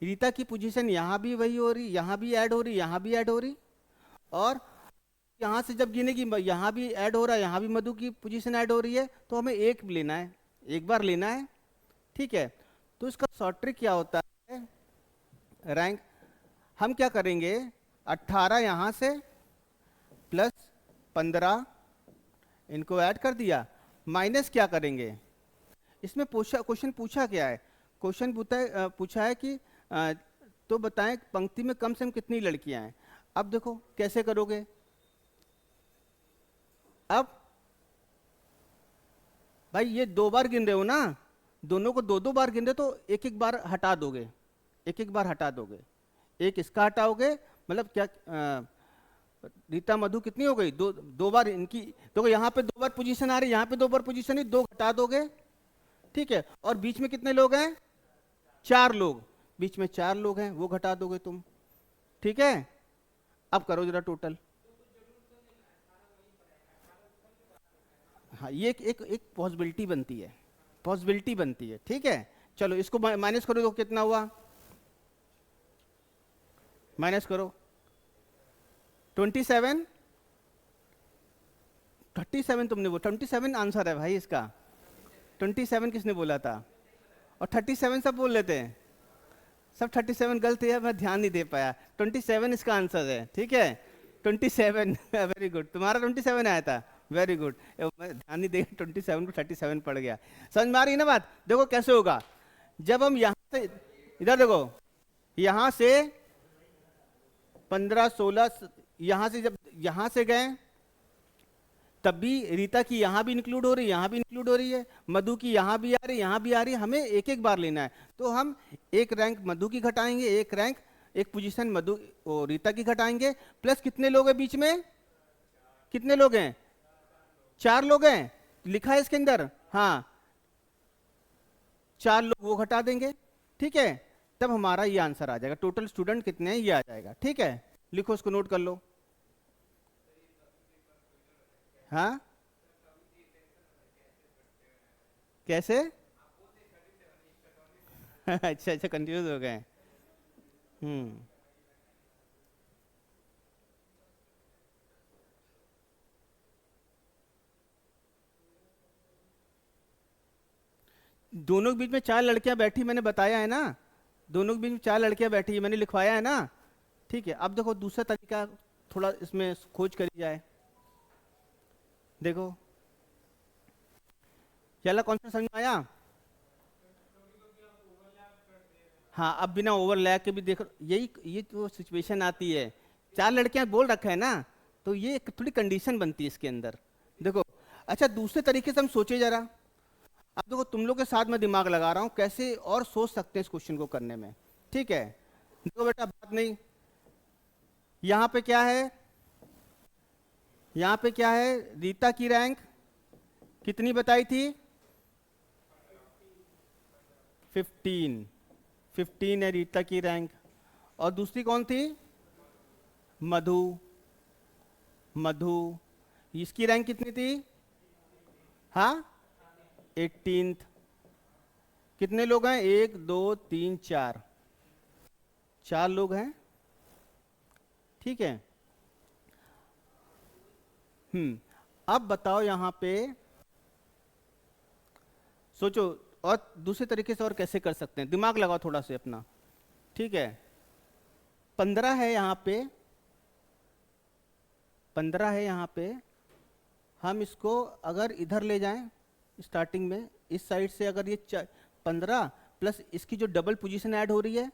Speaker 1: रीता की पोजीशन यहाँ भी वही हो रही, यहाँ भी ऐड हो रही, यहाँ भी ऐड हो रही। और यहाँ से जब गिनेगी, यहाँ भी ऐड हो रहा है, यहाँ भी मधु की पोजीशन ऐड हो रही है, तो हमें एक लेना है, एक बार लेना है, ठीक है। तो इसका शॉर्ट ट्रिक क्या होता है, रैंक हम क्या करेंगे, 18 यहाँ से प्लस 15 इनको ऐड कर दिया, माइनस क्या करेंगे। इसमें क्वेश्चन पूछा क्या है, क्वेश्चन पूछा है कि तो बताएं पंक्ति में कम से कम कितनी लड़कियां हैं। अब देखो कैसे करोगे। अब भाई ये 2 बार गिन रहे हो ना, दोनों को 2 2 बार गिन रहे हो, तो एक एक बार हटा दोगे, एक एक बार हटा दोगे। एक इसका हटाओगे, मतलब क्या, रीता मधु कितनी हो गई, 2 2 बार इनकी। देखो यहाँ पे 2 बार पोजीशन आ रही है, यहाँ पे 2 बार पोजीशन है, 2 हटा दोगे। ठीक है, और बीच में कितने लोग हैं, 4 लोग। बीच में 4 लोग हैं, वो घटा दोगे तुम। ठीक है, अब करो जरा टोटल। हाँ, ये एक एक पॉसिबिलिटी बनती है, पॉसिबिलिटी बनती है। ठीक है, चलो इसको माइनस करो तो कितना हुआ, माइनस करो। 27, 37 तुमने, वो 27 आंसर है भाई इसका। 27 किसने बोला था, और 37 सब बोल लेते हैं, सब 37 गलत है, मैं ध्यान नहीं दे पाया। 27 इसका आंसर है, ठीक है। 27 वेरी गुड, तुम्हारा 27 आया था, वेरी गुड। मैं ध्यान नहीं देगा, 27 को 37 पड़ गया। समझ में आ रही है ना बात। देखो कैसे होगा, जब हम यहां से, इधर देखो, यहां से 15 16, यहां से जब यहां से गए, तब भी रीता की यहां भी इंक्लूड हो रही है, यहां भी इंक्लूड हो रही है, मधु की यहां भी आ रही है, यहां भी आ रही है। हमें एक एक बार लेना है, तो हम एक रैंक मधु की घटाएंगे, एक रैंक, एक पोजीशन मधु ओ रीता की घटाएंगे। प्लस कितने लोग हैं बीच में, कितने लोग हैं, 4 लोग हैं, लिखा है इसके अंदर, हाँ 4 लोग, वो घटा देंगे। ठीक है, तब हमारा ये आंसर आ जाएगा, टोटल स्टूडेंट कितने हैं ये आ जाएगा। ठीक है, लिखो, उसको नोट कर लो। हाँ, कैसे अच्छा अच्छा, कंफ्यूज हो गए। हम्म, दोनों के बीच में 4 लड़कियां बैठी, मैंने बताया है ना, दोनों के बीच में 4 लड़कियां बैठी है, मैंने लिखवाया है ना। ठीक है, अब देखो दूसरा तरीका, थोड़ा इसमें खोज करी जाए। देखो ये वाला कॉन्सेप्ट समझ में आया। हाँ, अब बिना ओवरलैप के भी देखो, यही ये तो सिचुएशन आती है, 4 लड़कियां बोल रखा है ना, तो ये एक थोड़ी कंडीशन बनती है इसके अंदर। देखो, अच्छा दूसरे तरीके से हम सोचे जरा। अब देखो तुम लोग के साथ मैं दिमाग लगा रहा हूँ, कैसे और सोच सकते हैं इस क्वेश्चन को करने में। ठीक है, देखो बेटा, बात नहीं, यहाँ पे क्या है, यहाँ पे क्या है, रीता की रैंक कितनी बताई थी, 15, 15 है रीता की रैंक। और दूसरी कौन थी, मधु, मधु, इसकी रैंक कितनी थी, हाँ 18th। कितने लोग हैं, 1 2 3 4, 4 लोग हैं। ठीक है, अब बताओ यहाँ पे, सोचो, और दूसरे तरीके से और कैसे कर सकते हैं, दिमाग लगाओ थोड़ा सा अपना। ठीक है, 15 है यहाँ पे, 15 है यहाँ पे, हम इसको अगर इधर ले जाएं, स्टार्टिंग में इस साइड से, अगर ये 15 प्लस इसकी जो डबल पोजीशन ऐड हो रही है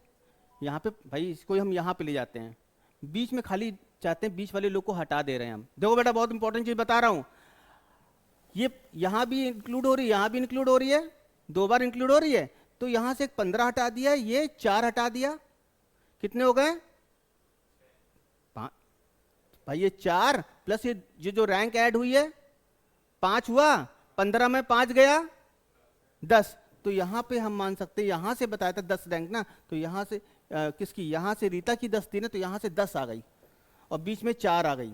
Speaker 1: यहाँ पे, भाई इसको हम यहाँ पे ले जाते हैं, बीच में खाली चाहते हैं, बीच वाले लोग को हटा दे रहे हैं हम। देखो बेटा, बहुत इंपॉर्टेंट चीज बता रहा हूँ, ये यहाँ भी इंक्लूड हो रही है, यहाँ भी इंक्लूड हो रही है, 2 बार इंक्लूड हो रही है, तो यहाँ से एक 15 हटा दिया, ये 4 हटा दिया, कितने हो गए, 5। भाई ये 4 प्लस ये जो रैंक ऐड हुई है, 5 हुआ, 15 में 5 गया, 10। तो यहाँ पे हम मान सकते हैं, यहाँ से बताया था 10 रैंक ना, तो यहाँ से किसकी, यहाँ से रीता की 10 थी ना, तो यहाँ से 10 आ गई, और बीच में 4 आ गई।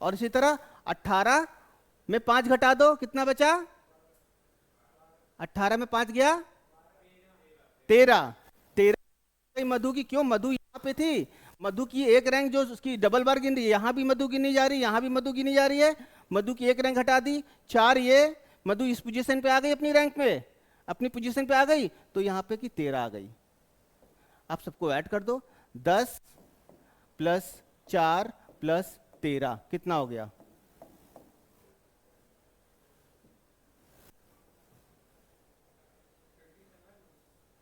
Speaker 1: और इसी तरह 18 में 5 घटा दो, कितना बचा, 18 में 5 गया 13, 13 मधु की, क्यों, मधु यहाँ पे थी, मधु की एक रैंक जो उसकी डबल बार गिन रही है, यहाँ भी मधु गिनी जा रही है, यहाँ भी मधु गिनी जा रही है, मधु की एक रैंक हटा दी, 4, ये मधु इस पोजीशन पे आ गई, अपनी रैंक पे, अपनी पोजीशन पे आ गई, तो यहाँ पे की 13 आ गई। आप सबको ऐड कर दो, 10 प्लस 4 प्लस 13 कितना हो गया,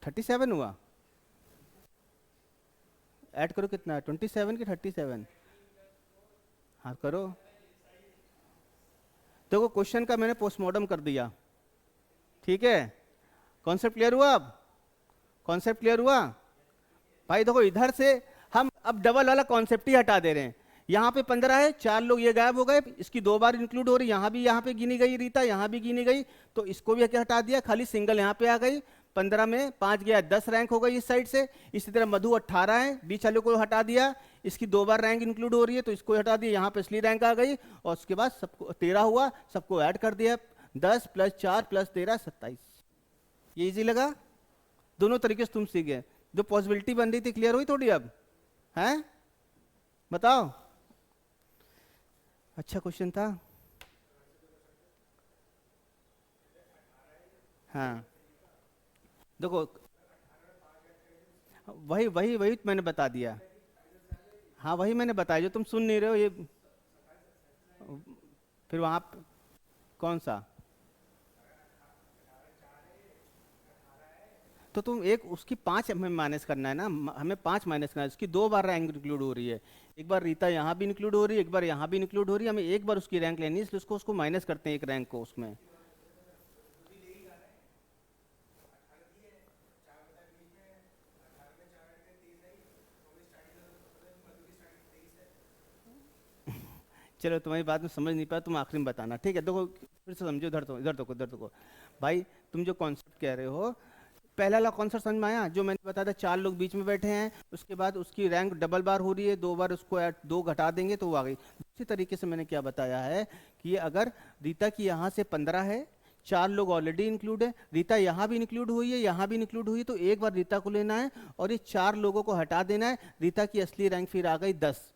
Speaker 1: 37 हुआ। ऐड करो कितना है, 27 कि 37? हाँ करो। देखो क्वेश्चन का मैंने पोस्टमार्टम कर दिया, ठीक है। कॉन्सेप्ट क्लियर हुआ? अब कॉन्सेप्ट क्लियर हुआ भाई? देखो इधर से हम अब डबल वाला कॉन्सेप्ट ही हटा दे रहे हैं। यहाँ पे 15 है, 4 लोग ये गायब हो गए, इसकी 2 बार इंक्लूड हो रही, यहाँ भी, यहाँ पे गिनी गई रीता, यहाँ भी गिनी गई, तो इसको भी हटा दिया, खाली सिंगल यहाँ पे आ गई। 15 में 5 गया, 10 रैंक हो गई इस साइड से। इसी तरह मधु 18 है, बीच वाले को हटा दिया, इसकी 2 बार रैंक इंक्लूड हो रही है तो इसको हटा दिया, यहाँ पे इसलिए रैंक आ गई। और उसके बाद सबको 13 हुआ, सबको ऐड कर दिया, 10 + 4 + 13 27। ये इजी लगा? दोनों तरीके से तुम सीख गए। जो पॉसिबिलिटी बन रही थी क्लियर हुई थोड़ी अब? हैं बताओ। अच्छा क्वेश्चन था। हाँ देखो, वही वही वही मैंने बता दिया। हाँ वही मैंने बताया, जो तुम सुन नहीं रहे हो ये। फिर वहाँ कौन सा? तो तुम एक उसकी 5 हमें माइनस करना है ना, हमें 5 माइनस करना है, उसकी 2 बार रैंक इंक्लूड हो रही है। एक बार रीता यहाँ भी इंक्लूड हो रही है, एक बार यहाँ भी इंक्लूड हो रही है, हमें एक बार उसकी रैंक लेनी है, इसलिए उसको माइनस करते हैं एक रैंक को उसमें। चलो तुम्हारी बात में समझ नहीं पाया, तुम आखिरी में बताना, ठीक है। देखो फिर से समझो, इधर तो इधर तो इधर तो भाई, तुम जो कॉन्सेप्ट कह रहे हो, पहला वाला कॉन्सेप्ट समझ में आया जो मैंने बताया था? 4 लोग बीच में बैठे हैं, उसके बाद उसकी रैंक डबल बार हो रही है, 2 बार उसको 2 घटा देंगे तो वो आ गई। दूसरी तरीके से मैंने क्या बताया है कि ये अगर रीता की यहाँ से 15 है, 4 लोग ऑलरेडी इंक्लूड है, रीता यहाँ भी इंक्लूड हुई है, यहाँ भी इंक्लूड हुई है, तो एक बार रीता को लेना है और ये 4 लोगों को हटा देना है। रीता की असली रैंक फिर आ गई 10,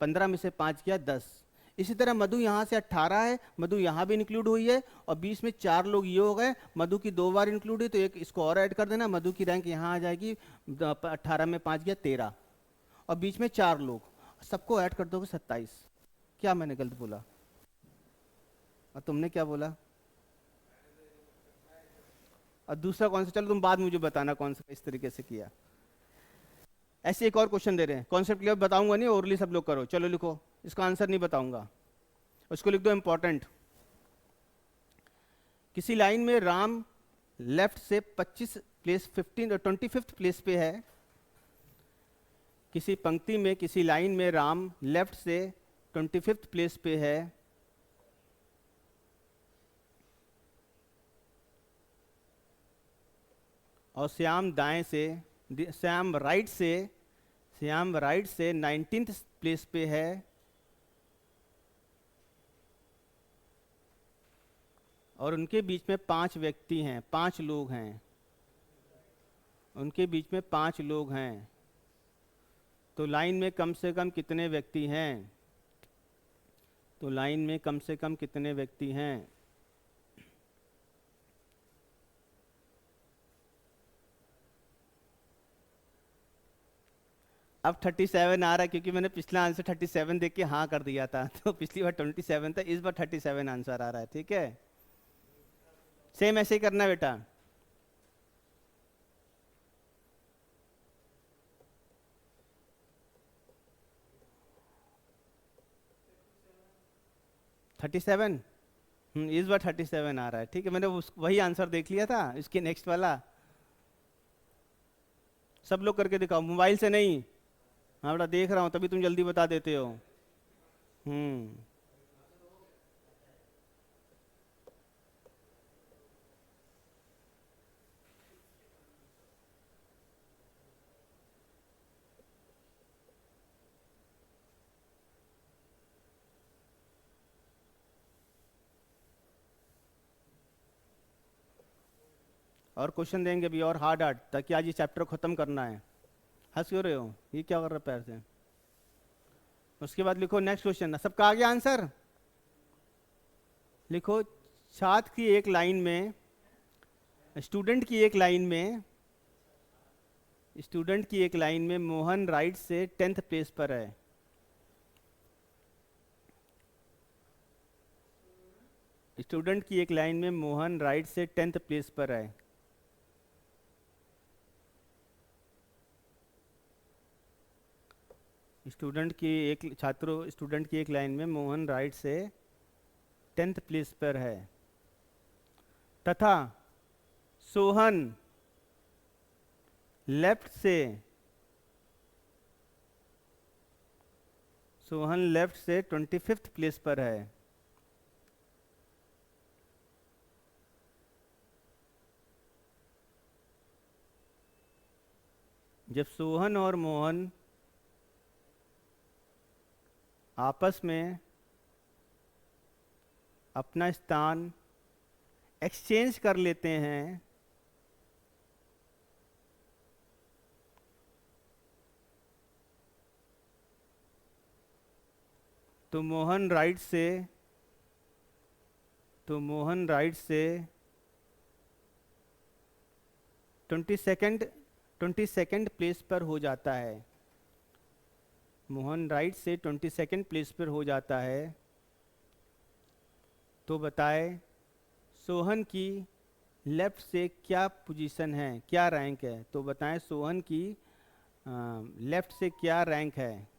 Speaker 1: 15 में से 5 गया 10। इसी तरह मधु यहाँ से 18 है, मधु यहाँ भी इंक्लूड हुई है, और 20 में 4 लोग ये हो गए, मधु की 2 बार इंक्लूड हुई, तो एक इसको और ऐड कर देना, मधु की रैंक यहाँ आ जाएगी, 18 में 5 गया 13, और बीच में 4 लोग, सबको ऐड कर दोगे 27। क्या मैंने गलत बोला? और तुमने क्या बोला? और दूसरा कौन सा, चलो तुम बाद में मुझे बताना कौन सा इस तरीके से किया। ऐसे एक और क्वेश्चन दे रहे हैं, कॉन्सेप्ट क्लियर बताऊंगा नहीं, ओरली सब लोग करो। चलो लिखो, इसका आंसर नहीं बताऊंगा, उसको लिख दो इंपॉर्टेंट। किसी लाइन में राम लेफ्ट से 25 प्लेस 15 25th प्लेस पे है। किसी पंक्ति में, किसी लाइन में राम लेफ्ट से 25th प्लेस पे है, और श्याम दाएं से, श्याम राइट से, श्याम राइट से 19th प्लेस पे है, और उनके बीच में 5 व्यक्ति हैं, 5 लोग हैं, उनके बीच में 5 लोग हैं, तो लाइन में कम से कम कितने व्यक्ति हैं? तो लाइन में कम से कम कितने व्यक्ति हैं? अब 37 आ रहा है, क्योंकि मैंने पिछला आंसर 37 देख के हाँ कर दिया था, तो पिछली बार 27 था, इस बार 37 आंसर आ रहा है, ठीक है। सेम ऐसे ही करना है बेटा। थर्टी सेवन इस बार 37 आ रहा है, ठीक है। मैंने वही आंसर देख लिया था, इसके नेक्स्ट वाला। सब लोग करके दिखाओ, मोबाइल से नहीं। हाँ बेटा देख रहा हूँ, तभी तुम जल्दी बता देते हो। हम्म और क्वेश्चन देंगे भी और हार्ड हार्ड, ताकि आज ये चैप्टर खत्म करना है। हंस क्यों रहे हो? ये क्या कर रहा है पैर से? उसके बाद लिखो नेक्स्ट क्वेश्चन। सबका आ गया आंसर? लिखो, छात्र की एक लाइन में, स्टूडेंट की एक लाइन में, स्टूडेंट की एक लाइन में मोहन राइट से 10th प्लेस पर है। स्टूडेंट की एक लाइन में मोहन राइट से 10th प्लेस पर है। स्टूडेंट की एक लाइन में मोहन राइट से 10th प्लेस पर है, तथा सोहन लेफ्ट से सोहन लेफ्ट से 25th प्लेस पर है। जब सोहन और मोहन आपस में अपना स्थान एक्सचेंज कर लेते हैं, तो मोहन राइट से 22nd प्लेस पर हो जाता है। मोहन राइट से 22nd प्लेस पर हो जाता है। तो बताए सोहन की लेफ्ट से क्या पोजीशन है, क्या रैंक है? तो बताएं सोहन की लेफ्ट से क्या रैंक है।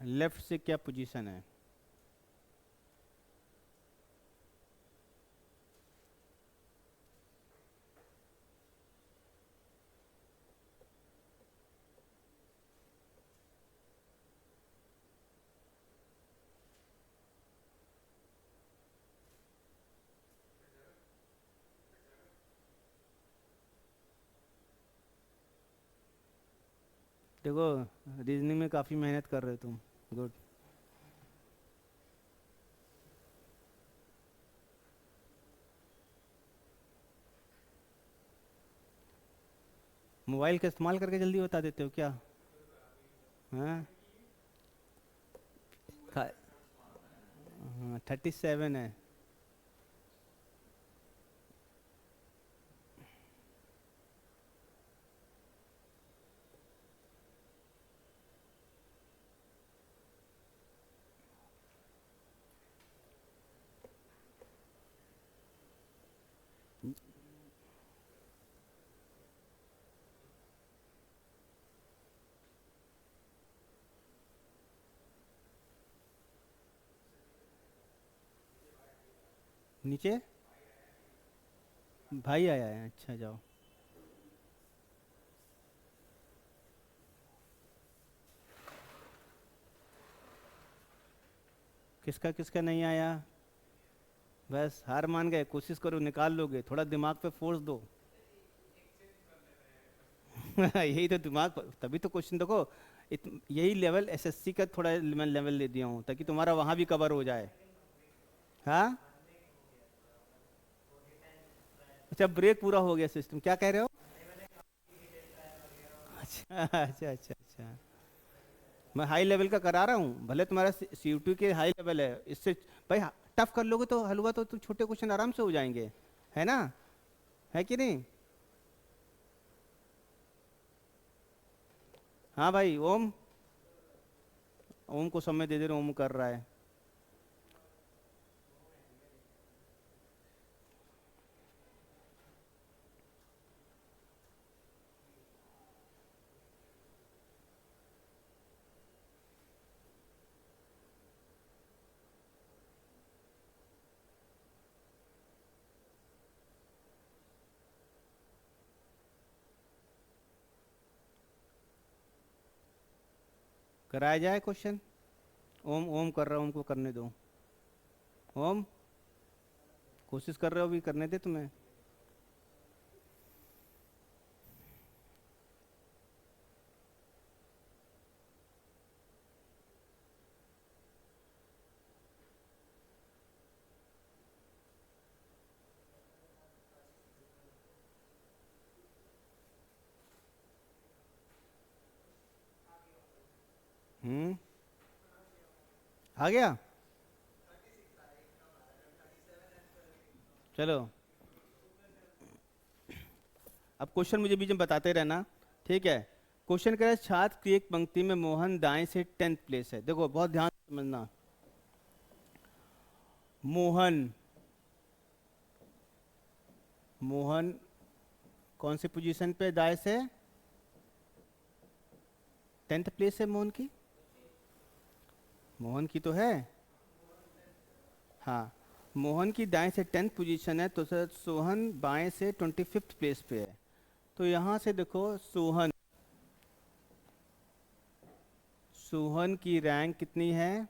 Speaker 1: लेफ्ट से क्या पोजीशन है? देखो, रीजनिंग में काफ़ी मेहनत कर रहे हो तुम। गुड। मोबाइल का इस्तेमाल करके जल्दी बता देते हो क्या? हाँ, 37 है। नीचे भाई आया है, अच्छा जाओ। किसका किसका नहीं आया? बस हार मान गए? कोशिश करो, निकाल लोगे, थोड़ा दिमाग पे फोर्स दो। यही तो तभी तो क्वेश्चन देखो। यही लेवल एसएससी का थोड़ा मैं लेवल दे दिया हूँ ताकि तुम्हारा वहां भी कवर हो जाए। हाँ, अच्छा ब्रेक पूरा हो गया सिस्टम, क्या कह रहे हो? अच्छा अच्छा अच्छा अच्छा। मैं हाई लेवल का करा रहा हूँ, भले तुम्हारा सीयूटी के हाई लेवल है इससे। भाई टफ कर लोगे तो हलवा तो छोटे क्वेश्चन आराम से हो जाएंगे, है ना? है कि नहीं? हाँ भाई, ओम। ओम को समय दे दे रहे, ओम कर रहा है। कराया जाए क्वेश्चन? ओम ओम कर रहा है, ओम को करने दो। ओम, कोशिश कर रहे हो, अभी करने दे तुम्हें। आ गया? चलो अब क्वेश्चन मुझे बीच में बताते रहना, ठीक है। क्वेश्चन कह रहा है छात्र की एक पंक्ति में मोहन दाएं से 10th प्लेस है। देखो बहुत ध्यान से समझना, मोहन मोहन कौन सी पोजीशन पे दाएं से 10th प्लेस है मोहन की तो है, हाँ मोहन की दाएं से 10th पोजीशन है, तो सर सोहन बाएं से 25th प्लेस पे है। तो यहां से देखो सोहन की रैंक कितनी है,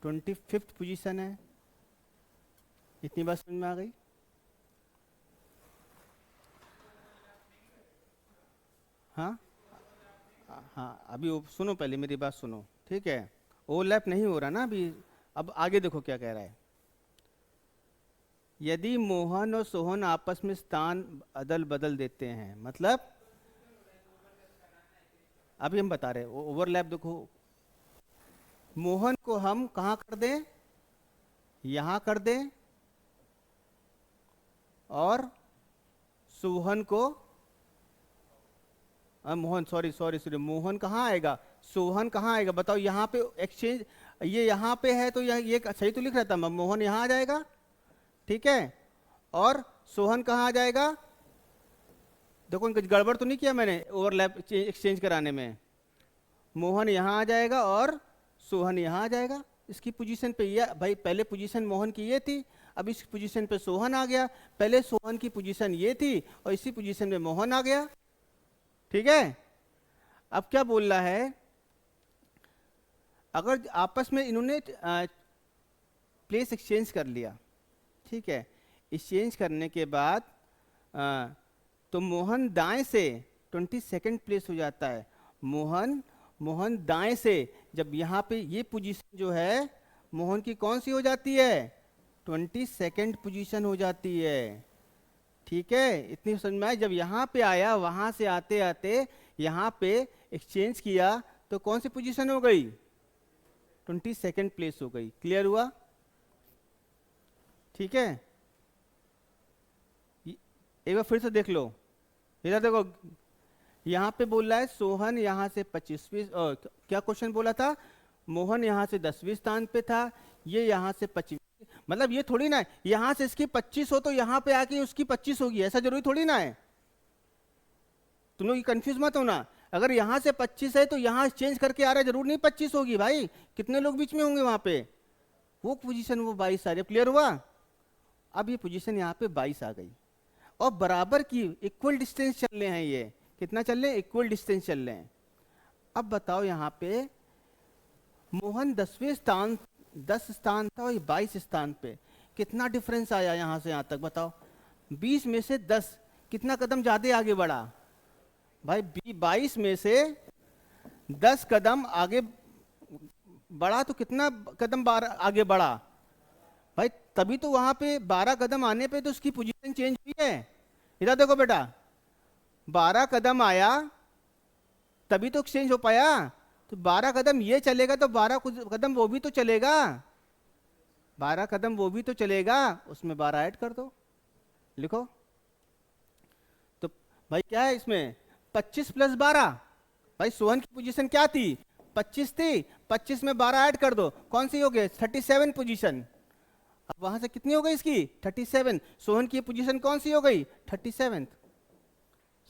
Speaker 1: 25th पोजीशन है। इतनी बात समझ में आ गई? हाँ हाँ, अभी सुनो, पहले मेरी बात सुनो, ठीक है। ओवरलैप नहीं हो रहा ना अभी। अब आगे देखो क्या कह रहा है, यदि मोहन और सोहन आपस में स्थान अदल बदल देते हैं, मतलब अभी हम बता रहे हैं ओवरलैप। देखो मोहन को हम कहाँ कर दें, यहां कर दें, और सोहन को Mohan sorry sorry sorry Mohan कहाँ आएगा, सोहन कहाँ आएगा, बताओ। यहाँ पे एक्सचेंज, ये यहाँ पे है तो ये सही तो लिख रहा था, मोहन यहाँ आ जाएगा, ठीक है। और सोहन कहाँ आ जाएगा, देखो गड़बड़ तो नहीं किया मैंने ओवरलैप एक्सचेंज कराने में। मोहन यहाँ आ जाएगा और सोहन यहाँ आ जाएगा। इसकी पोजीशन पे ये भाई, पहले पोजीशन मोहन की ये थी, अब इस पोजीशन पे सोहन आ गया। पहले सोहन की पोजीशन ये थी और इसी पोजीशन में मोहन आ गया, ठीक है। अब क्या बोल रहा है, अगर आपस में इन्होंने प्लेस एक्सचेंज कर लिया, ठीक है, एक्सचेंज करने के बाद तो मोहन दाएं से 22nd प्लेस हो जाता है। मोहन दाएं से, जब यहाँ पे ये पोजीशन जो है मोहन की कौन सी हो जाती है, 22nd पोजीशन हो जाती है, ठीक है। इतनी समझ में आया? जब यहाँ पे आया, वहां से आते आते यहाँ पे एक्सचेंज किया तो कौन सी पोजीशन हो गई, 22nd प्लेस हो गई। क्लियर हुआ? ठीक है, एक बार फिर से देख लो, इधर देखो, यहाँ पे बोल रहा है सोहन यहाँ से 25वीं, क्या क्वेश्चन बोला था, मोहन यहाँ से 10वीं स्थान पे था, ये यहाँ से 25, मतलब ये थोड़ी ना है यहाँ से इसकी 25 हो तो यहाँ पे आके उसकी 25 होगी, ऐसा जरूरी थोड़ी ना है। तुम लोग कंफ्यूज मत होना, अगर यहाँ से 25 है तो यहाँ चेंज करके आ रहा है, जरूर नहीं 25 होगी भाई, कितने लोग बीच में होंगे वहां पे, वो पोजीशन वो 22 आ रही है। क्लियर हुआ? अब ये पोजीशन यहाँ पे 22 आ गई और बराबर की इक्वल डिस्टेंस चल रहे हैं, ये कितना चल रहे हैं, इक्वल डिस्टेंस चल रहे हैं। अब बताओ यहाँ पे मोहन 10वें स्थान, 10 स्थान था और ये 22 स्थान पे, कितना डिफरेंस आया यहाँ से यहाँ तक, बताओ। 20 में से 10, कितना कदम ज्यादा आगे बढ़ा भाई, 22 में से 10 कदम आगे बढ़ा, तो कितना कदम आगे बढ़ा भाई, तभी तो वहां पे 12 कदम आने पे तो उसकी पोजीशन चेंज हुई है। इधर देखो बेटा, 12 कदम आया तभी तो एक्सचेंज हो पाया, तो 12 कदम ये चलेगा तो 12 कदम वो भी तो चलेगा, 12 कदम वो भी तो चलेगा, उसमें 12 ऐड कर दो, लिखो। तो भाई क्या है इसमें, 25 + 12, भाई सोहन की पोजीशन क्या थी, 25 थी, 25 में 12 ऐड कर दो, कौन सी हो गई, 37 पोजीशन। अब वहां से कितनी हो गई इसकी, 37, सोहन की पोजीशन कौन सी हो गई, 37।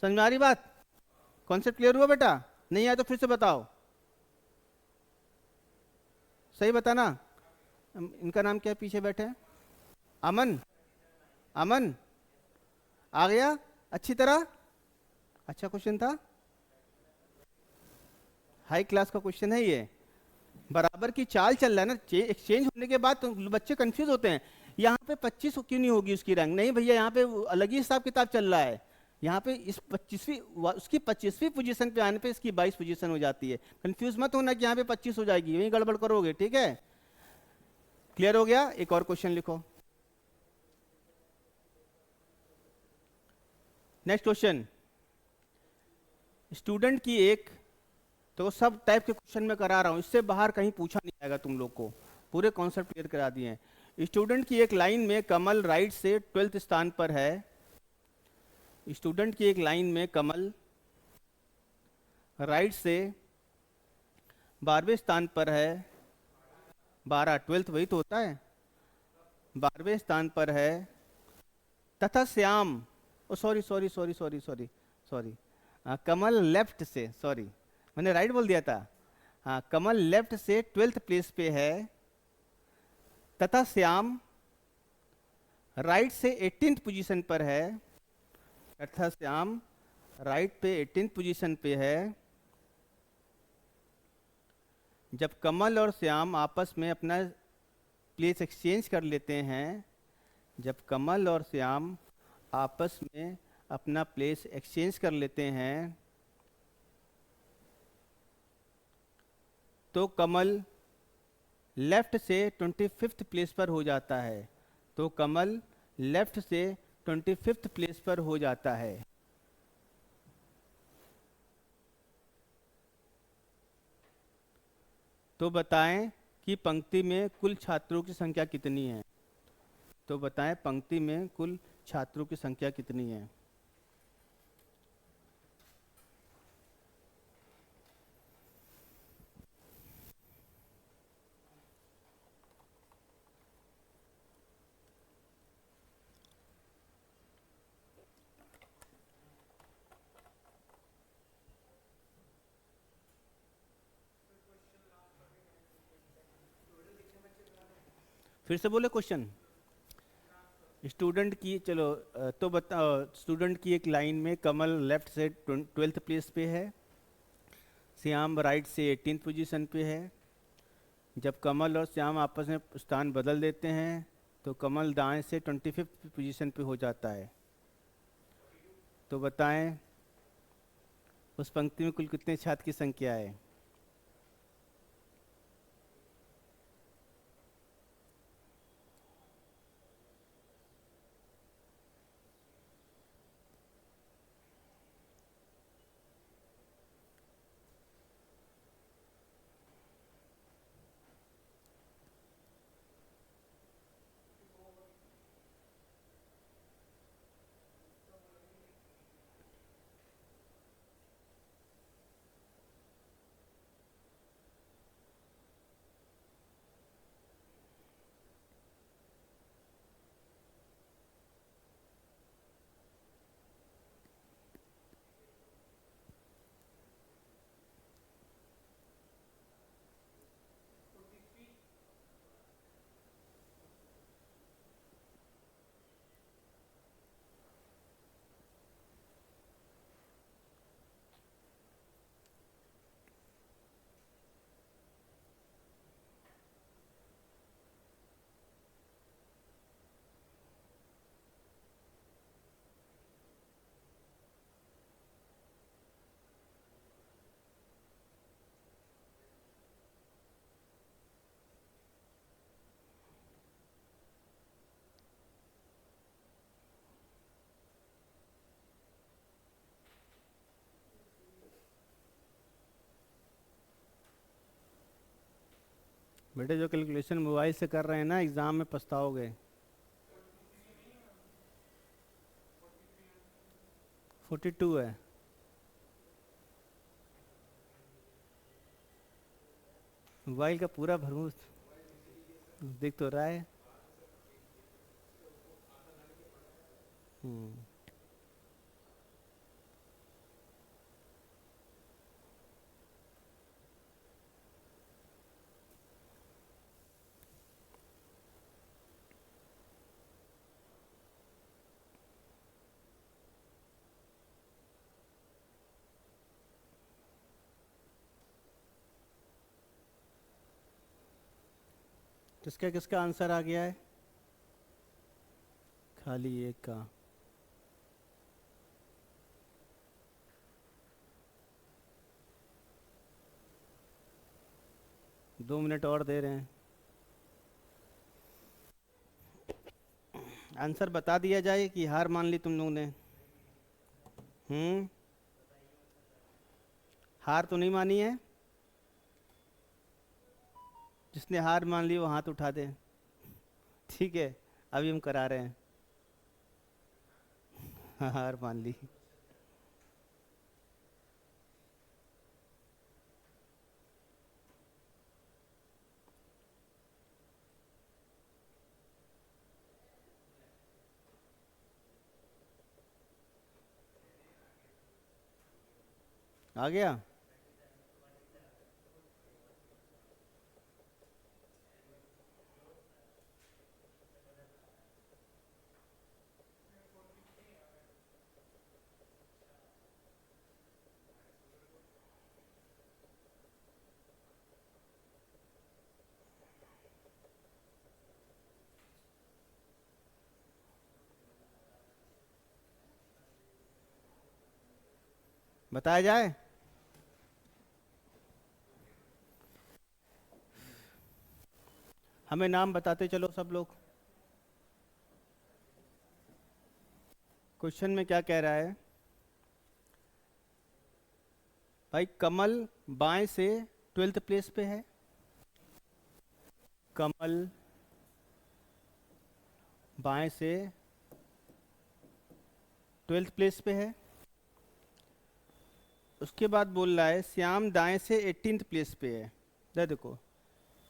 Speaker 1: समझ में आ रही बात? कॉन्सेप्ट क्लियर हुआ बेटा? नहीं आया तो फिर से बताओ, सही बताना। इनका नाम क्या है पीछे बैठे हैं, अमन, अमन आ गया अच्छी तरह, अच्छा क्वेश्चन था, हाई क्लास का क्वेश्चन है ये। बराबर की चाल चल रहा है ना, एक्सचेंज होने के बाद तो बच्चे कंफ्यूज होते हैं, यहाँ पे 25 क्यों नहीं होगी उसकी रैंक, नहीं भैया यहाँ पे अलग ही हिसाब किताब चल रहा है, यहाँ पे इस 25वीं, उसकी 25वीं पोजीशन पे आने पे इसकी 22 पोजीशन हो जाती है। कंफ्यूज मत होना कि यहाँ पे 25 हो जाएगी, वही गड़बड़ करोगे, ठीक है। क्लियर हो गया? एक और क्वेश्चन लिखो, नेक्स्ट क्वेश्चन। स्टूडेंट की एक, तो सब टाइप के क्वेश्चन में करा रहा हूं, इससे बाहर कहीं पूछा नहीं जाएगा तुम लोग को, पूरे कॉन्सेप्ट क्लियर करा दिए हैं। स्टूडेंट की एक लाइन में कमल राइट से 12th स्थान पर है। स्टूडेंट की एक लाइन में कमल राइट से 12वें स्थान पर है। 12 12th वही तो होता है। 12वें स्थान पर है तथा Shyam, oh sorry sorry sorry sorry sorry sorry, Kamal left से, सॉरी मैंने राइट बोल दिया था। हाँ, कमल लेफ्ट से 12th प्लेस पे है तथा श्याम राइट से 18th पोजीशन पर है। तथा श्याम राइट पे 18th पोजीशन पे है। जब कमल और श्याम आपस में अपना प्लेस एक्सचेंज कर लेते हैं, जब कमल और श्याम आपस में अपना प्लेस एक्सचेंज कर लेते हैं, तो कमल लेफ्ट से 25th प्लेस पर हो जाता है। तो कमल लेफ्ट से 25th प्लेस पर हो जाता है। तो बताएं कि पंक्ति में कुल छात्रों की संख्या कितनी है। तो बताएं पंक्ति में कुल छात्रों की संख्या कितनी है। फिर से बोले क्वेश्चन। स्टूडेंट की, चलो तो बताओ, स्टूडेंट की एक लाइन में कमल लेफ्ट से 12th प्लेस पे है, श्याम राइट से 18th पोजीशन पे है। जब कमल और श्याम आपस में स्थान बदल देते हैं तो कमल दाएं से 25th पोजीशन पे हो जाता है। तो बताएं उस पंक्ति में कुल कितने छात्र की संख्या है। बेटे जो कैलकुलेशन मोबाइल से कर रहे हैं ना, एग्जाम में पछताओगे। 42 है। मोबाइल का पूरा भरपूर दिख तो रहा है। हम्म, किसका किसका आंसर आ गया है। खाली एक का। दो मिनट और दे रहे हैं। आंसर बता दिया जाए कि हार मान ली तुम लोगों ने। हार तो नहीं मानी है। जिसने हार मान ली वो हाथ उठा दे। ठीक है, अभी हम करा रहे हैं। हाँ, हार मान ली। आ गया। बताया जाए। हमें नाम बताते चलो सब लोग। क्वेश्चन में क्या कह रहा है भाई? कमल बाएं से 12th प्लेस पे है। कमल बाएं से 12th प्लेस पे है। उसके बाद बोल रहा है श्याम दाएं से 18th प्लेस पे है। देखो,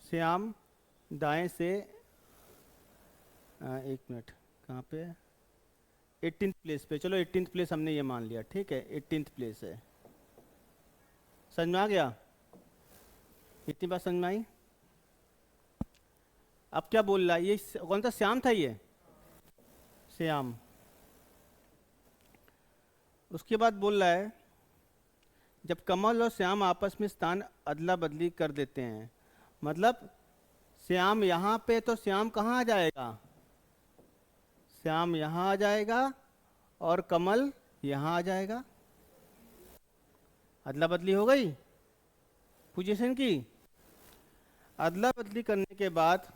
Speaker 1: श्याम दाएं से एक मिनट, कहाँ पे है? 18th प्लेस पे। चलो 18th प्लेस हमने ये मान लिया, ठीक है, 18th प्लेस है। समझ में आ गया? इतनी बात समझ में आई? अब क्या बोल रहा है ये? कौन सा श्याम था ये? श्याम। उसके बाद बोल रहा है जब कमल और श्याम आपस में स्थान अदला बदली कर देते हैं, मतलब श्याम यहाँ पे तो श्याम कहाँ आ जाएगा? श्याम यहाँ आ जाएगा और कमल यहाँ आ जाएगा। अदला बदली हो गई पोजीशन की। अदला बदली करने के बाद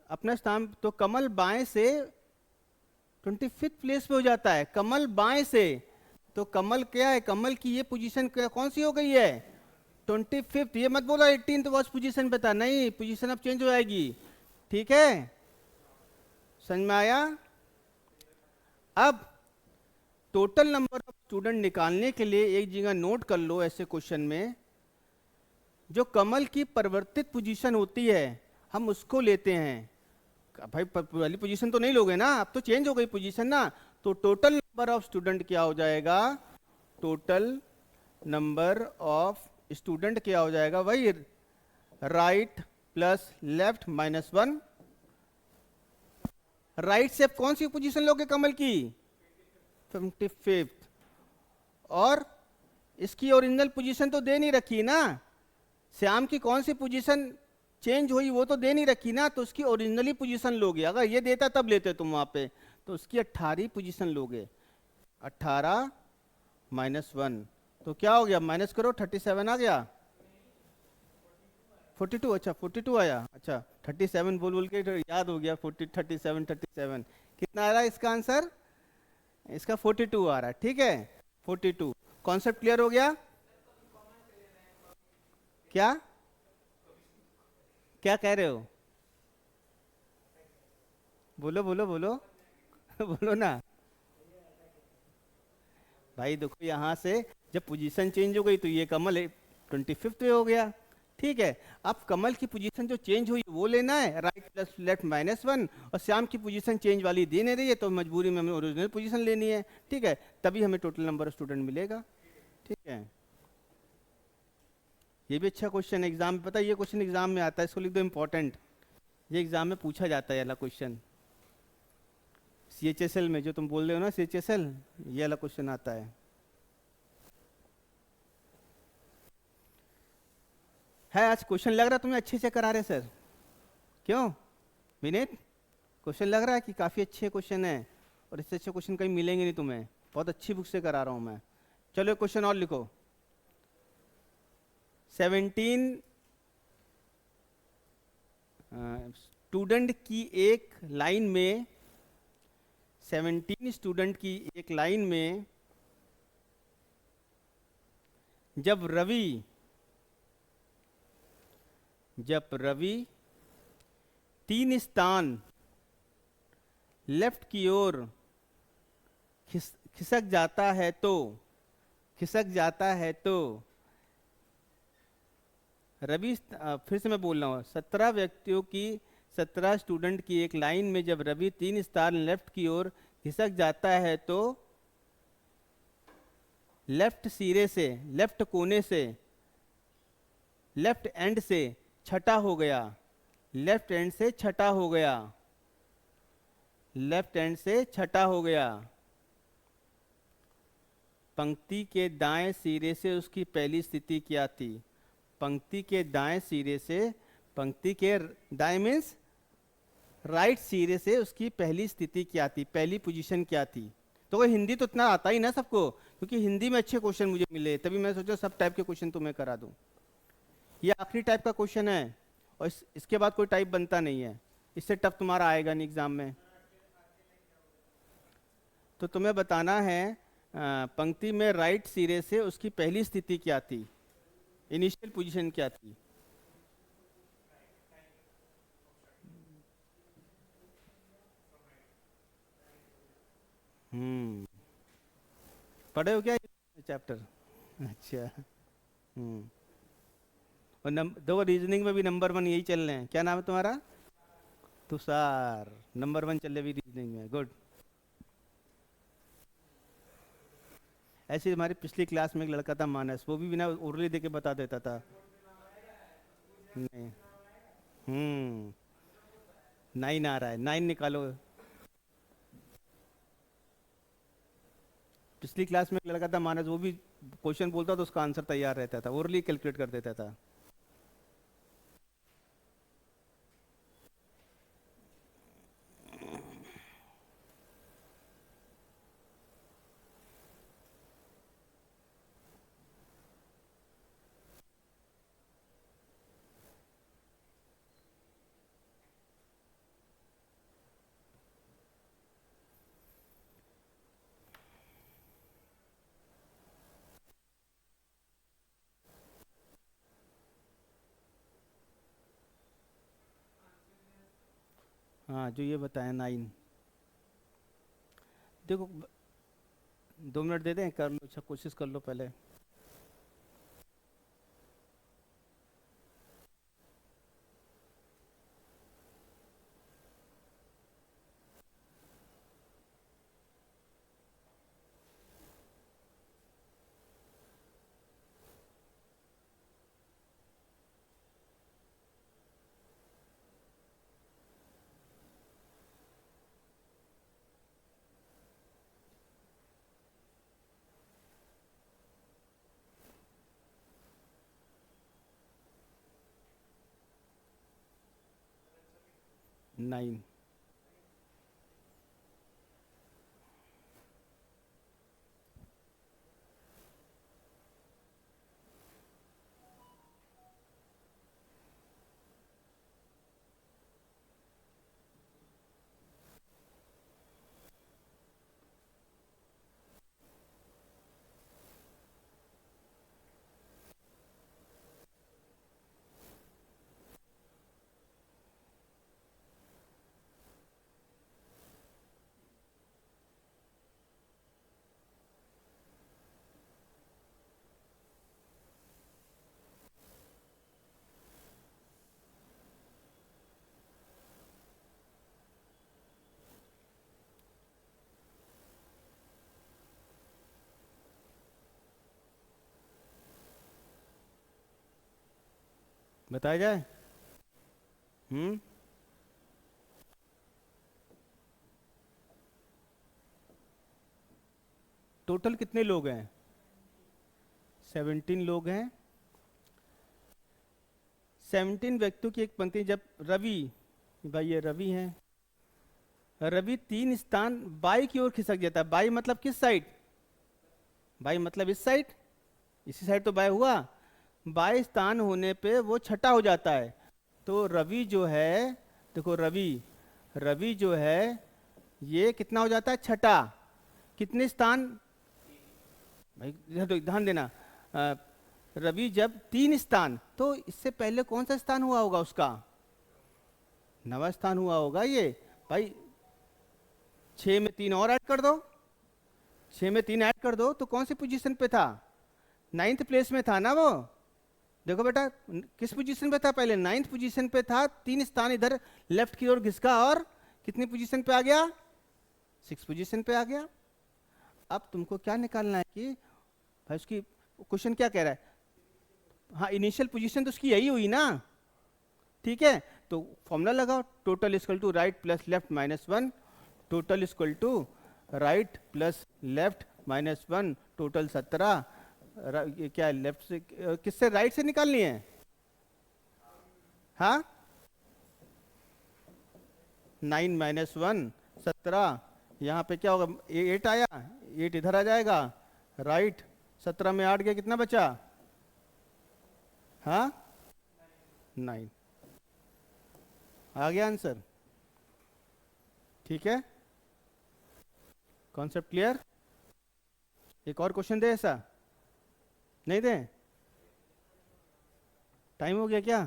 Speaker 1: अपना स्थान तो कमल बाएं से 25th प्लेस पे हो जाता है। कमल बाएं से, तो कमल क्या है? कमल की ये पोजीशन कौन सी हो गई है? 25th। ये मत बोला 18th वॉच पोजीशन पे था, नहीं, पोजीशन अब चेंज हो जाएगी। ठीक है, समझ में आया? अब टोटल नंबर ऑफ स्टूडेंट निकालने के लिए एक जगह नोट कर लो ऐसे क्वेश्चन में, जो कमल की परिवर्तित पोजीशन होती है हम उसको लेते हैं। भाई पहली पोजीशन तो नहीं लोगे ना, अब तो चेंज हो गई पोजीशन ना। तो टोटल नंबर ऑफ स्टूडेंट क्या हो जाएगा? टोटल नंबर ऑफ स्टूडेंट क्या हो जाएगा? वही राइट प्लस लेफ्ट -1। राइट से कौन सी पोजीशन लोगे कमल की? 25th। और इसकी ओरिजिनल पोजीशन तो दे नहीं रखी ना। श्याम की कौन सी पोजीशन चेंज हुई वो तो दे नहीं रखी ना, तो उसकी ओरिजिनली पोजीशन लोगे। अगर ये देता तब लेते तुम वहां पे, तो उसकी 18 पोजीशन लोगे। 18 -1 तो क्या हो गया? माइनस करो, 37 आ गया। 42, अच्छा 42 आया। अच्छा 37 बोल बोल के याद हो गया। 40 37 कितना आ रहा है इसका आंसर? इसका 42 आ रहा है। ठीक है, 42। कॉन्सेप्ट क्लियर हो गया? क्या क्या कह रहे हो? बोलो बोलो बोलो बोलो ना भाई। देखो यहाँ से जब पोजीशन चेंज हो गई तो ये कमल 25th पे हो गया। ठीक है, अब कमल की पोजीशन जो चेंज हुई वो लेना है, राइट प्लस लेफ्ट -1। और श्याम की पोजीशन चेंज वाली दे नहीं रही है, तो मजबूरी में हमें ओरिजिनल पोजीशन लेनी है। ठीक है, तभी हमें टोटल नंबर ऑफ स्टूडेंट मिलेगा। ठीक है, ये भी अच्छा क्वेश्चन है एग्जाम में। पता है ये क्वेश्चन एग्जाम में आता है, इसको लिख दो इंपॉर्टेंट। ये एग्जाम में पूछा जाता है ये वाला क्वेश्चन। CHSL में जो तुम बोल रहे हो ना, CHSL, ये वाला क्वेश्चन आता है। आज क्वेश्चन लग रहा है तुम्हें अच्छे से करा रहे सर? क्यों विनीत? क्वेश्चन लग रहा है कि काफ़ी अच्छे क्वेश्चन है, और इससे अच्छे क्वेश्चन कहीं मिलेंगे नहीं तुम्हें। बहुत अच्छी बुक से करा रहा हूँ मैं। चलो क्वेश्चन और लिखो। 17 स्टूडेंट की एक लाइन में, 17 स्टूडेंट की एक लाइन में जब रवि जब रवि 3 स्थान लेफ्ट की ओर खिसक जाता है तो, खिसक जाता है तो फिर से मैं बोल रहा हूँ, 17 स्टूडेंट की एक लाइन में जब रवि 3 स्थान लेफ्ट की ओर खिसक जाता है तो लेफ्ट सिरे से, लेफ्ट कोने से, लेफ्ट एंड से छठा हो गया, लेफ्ट एंड से छठा हो गया, लेफ्ट एंड से छठा हो गया। पंक्ति के दाएं सिरे से उसकी पहली स्थिति क्या थी? पंक्ति के दाएं सिरे से, पंक्ति के दाएं मीन्स राइट सिरे से उसकी पहली स्थिति क्या थी, पहली पोजीशन क्या थी? तो कोई हिंदी तो इतना आता ही ना सबको, क्योंकि हिंदी में अच्छे क्वेश्चन मुझे मिले, तभी मैं सोचा सब टाइप के क्वेश्चन तुम्हें करा दूं। ये आखिरी टाइप का क्वेश्चन है और इसके बाद कोई टाइप बनता नहीं है, इससे टफ तुम्हारा आएगा नहीं एग्जाम में। तो तुम्हें बताना है पंक्ति में राइट सिरे से उसकी पहली स्थिति क्या थी, इनिशियल पोजीशन क्या थी? हम्म, पढ़े हो क्या चैप्टर? अच्छा। हम्म। और दो रीजनिंग में भी नंबर 1 यही चल रहे हैं, क्या नाम है तुम्हारा? तुषार, नंबर 1 चल रहे भी रीजनिंग में, गुड। ऐसे हमारी पिछली क्लास में एक लड़का था मानस, वो भी बिना उर्ली दे के बता देता था। नहीं। 9 आ रहा है, 9 निकालो। पिछली क्लास में एक लड़का था मानस, वो भी क्वेश्चन बोलता तो उसका आंसर तैयार रहता था, ओरली कैलकुलेट कर देता था। हाँ, जो ये बताया 9। देखो 2 मिनट दे दें, कर लो, अच्छा कोशिश कर लो पहले। नाइन। बताया जाए? हम्म। टोटल कितने लोग हैं? 17 लोग हैं। 17 व्यक्तियों की एक पंक्ति, जब रवि, भाई ये रवि है, रवि 3 स्थान बाई की ओर खिसक जाता है। बाई मतलब किस साइड? बाई मतलब इस साइड, इसी साइड तो बाय हुआ। बाय स्थान होने पे वो छठा हो जाता है। तो रवि जो है, देखो रवि, रवि जो है ये कितना हो जाता है? छठा। कितने स्थान? भाई इधर तो ध्यान देना। रवि जब 3 स्थान, तो इससे पहले कौन सा स्थान हुआ होगा उसका? 9वां स्थान हुआ होगा ये। भाई 6 में 3 और ऐड कर दो, 6 में 3 ऐड कर दो तो कौन सी पोजीशन पे था? 9th प्लेस में था ना वो। देखो बेटा किस पोजीशन पे था पहले? 9th पोजीशन पे था, 3 स्थान इधर लेफ्ट की ओर घिसका और कितनी पोजीशन पे आ गया? 6 पोजीशन पे आ गया। अब तुमको क्या निकालना है कि भाई उसकी क्वेश्चन क्या कह रहा है? हाँ इनिशियल पोजीशन तो उसकी यही हुई ना, ठीक है। तो फॉर्मूला लगाओ, total equal to right plus left minus 1, total equal to right plus left minus 1, total 17। ये क्या है? लेफ्ट से किससे? राइट से निकालनी है। हाँ 9 माइनस 1 17, यहाँ पे क्या होगा? 8 आया, 8 इधर आ जाएगा, राइट 17 में 8 गया, कितना बचा? हाँ 9 आ गया आंसर। ठीक है, कॉन्सेप्ट क्लियर? एक और क्वेश्चन दे ऐसा? नहीं दे? टाइम हो गया क्या?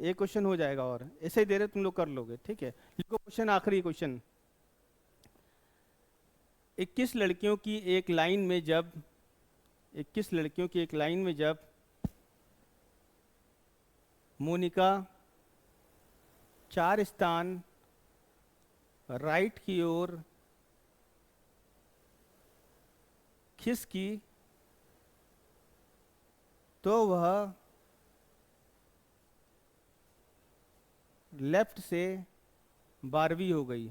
Speaker 1: एक क्वेश्चन हो जाएगा और ऐसे ही दे रहे तुम लोग कर लोगे, ठीक है। लिखो क्वेश्चन, आखिरी क्वेश्चन। 21 लड़कियों की एक लाइन में जब 21 लड़कियों की एक लाइन में जब मोनिका 4 स्थान राइट की ओर खिसकी तो वह लेफ्ट से 12वीं हो गई,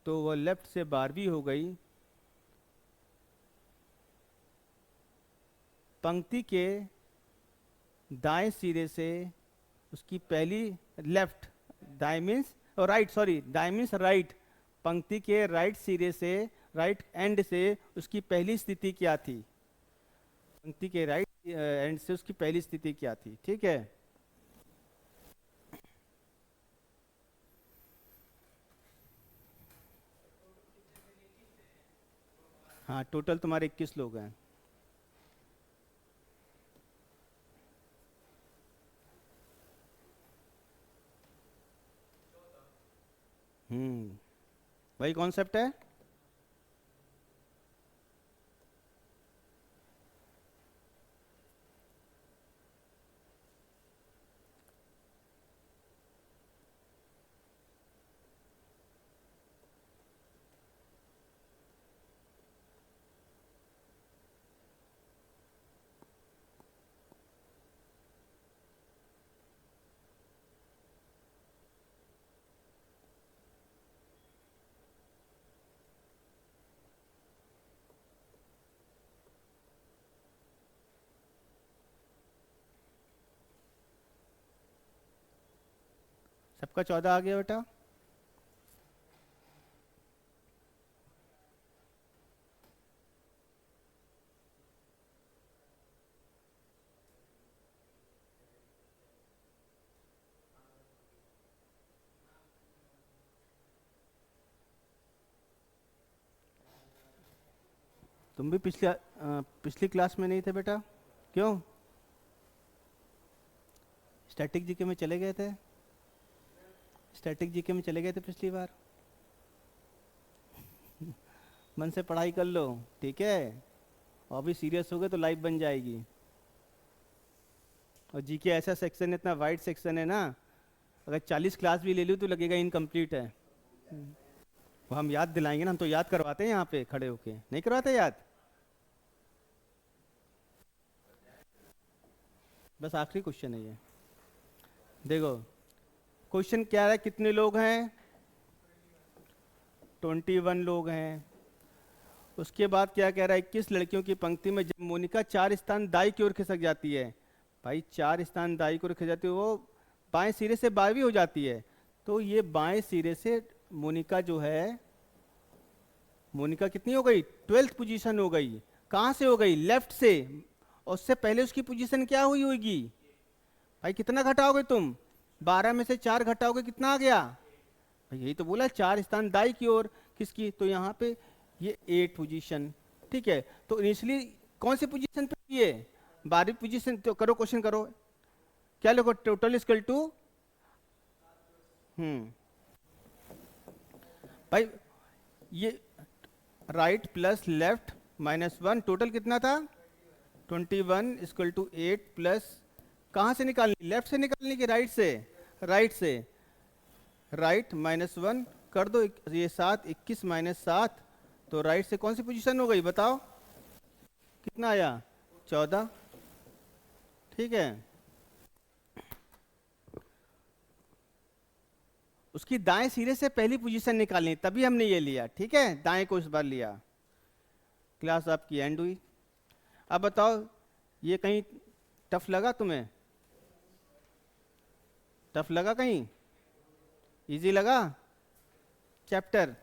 Speaker 1: तो वह लेफ्ट से 12वीं हो गई। पंक्ति के दाएं सिरे से उसकी पहली लेफ्ट, दाएं मीन्स राइट, सॉरी दाएं मीन्स राइट, पंक्ति के राइट सिरे से, राइट एंड से उसकी पहली स्थिति क्या थी? पंक्ति के राइट एंड से उसकी पहली स्थिति क्या थी? ठीक है, हाँ टोटल तुम्हारे 21 लोग हैं। वही कॉन्सेप्ट है। सबका 14 आ गया बेटा? तुम भी पिछली क्लास में नहीं थे बेटा? क्यों? स्टैटिक जीके में चले गए थे? स्टैटिक जीके में चले गए थे पिछली बार? मन से पढ़ाई कर लो, ठीक है। और अभी सीरियस हो गए तो लाइफ बन जाएगी। और जीके ऐसा सेक्शन है, इतना वाइड सेक्शन है ना, अगर 40 क्लास भी ले लूँ तो लगेगा इनकम्प्लीट है। वो हम याद दिलाएंगे ना, हम तो याद करवाते हैं यहाँ पे खड़े होके, नहीं करवाते याद? बस आखिरी क्वेश्चन है ये। देखो क्वेश्चन क्या है, कितने लोग हैं? 21 लोग हैं। उसके बाद क्या कह रहा है? 21 लड़कियों की पंक्ति में जब मोनिका 4 स्थान दाई की ओर खिसक जाती है, भाई 4 स्थान दाई की ओर खिसक जाती है, वो बाएं सिरे से 12वीं हो जाती है। तो ये बाएं सिरे से मोनिका जो है, मोनिका कितनी हो गई? 12th पोजीशन हो गई। कहाँ से हो गई? लेफ्ट से। और उससे पहले उसकी पोजीशन क्या हुई होगी? भाई कितना घटाओगे तुम? 12 में से 4 घटाओगे, कितना आ गया? भाई यही तो बोला, 4 स्थान दाई की ओर किसकी, तो यहाँ पे ये 8 पोजीशन ठीक है, तो इनिशियली कौन सी पोजीशन पे किए, 12वीं पोजीशन। तो करो क्वेश्चन करो, क्या लिखो, टोटल इक्वल टू, भाई ये राइट प्लस लेफ्ट -1, टोटल कितना था 21 इक्वल टू 8 प्लस, कहाँ से निकालनी, लेफ्ट से निकालनी कि राइट से, राइट से, राइट -1 कर दो, ये 7, 21 -7, तो राइट से कौन सी पोजीशन हो गई बताओ, कितना आया 14, ठीक है। उसकी दाएं सिरे से पहली पोजीशन निकालनी, तभी हमने ये लिया, ठीक है, दाएं को इस बार लिया। क्लास आपकी एंड हुई। अब बताओ ये कहीं टफ लगा तुम्हें, टफ लगा कहीं, इजी लगा चैप्टर,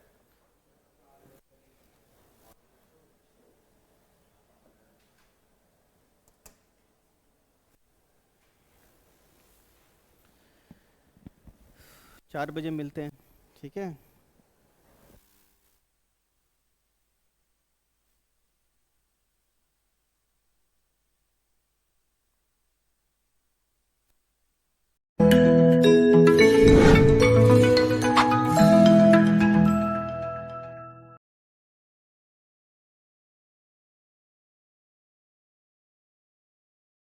Speaker 1: चार बजे मिलते हैं, ठीक है।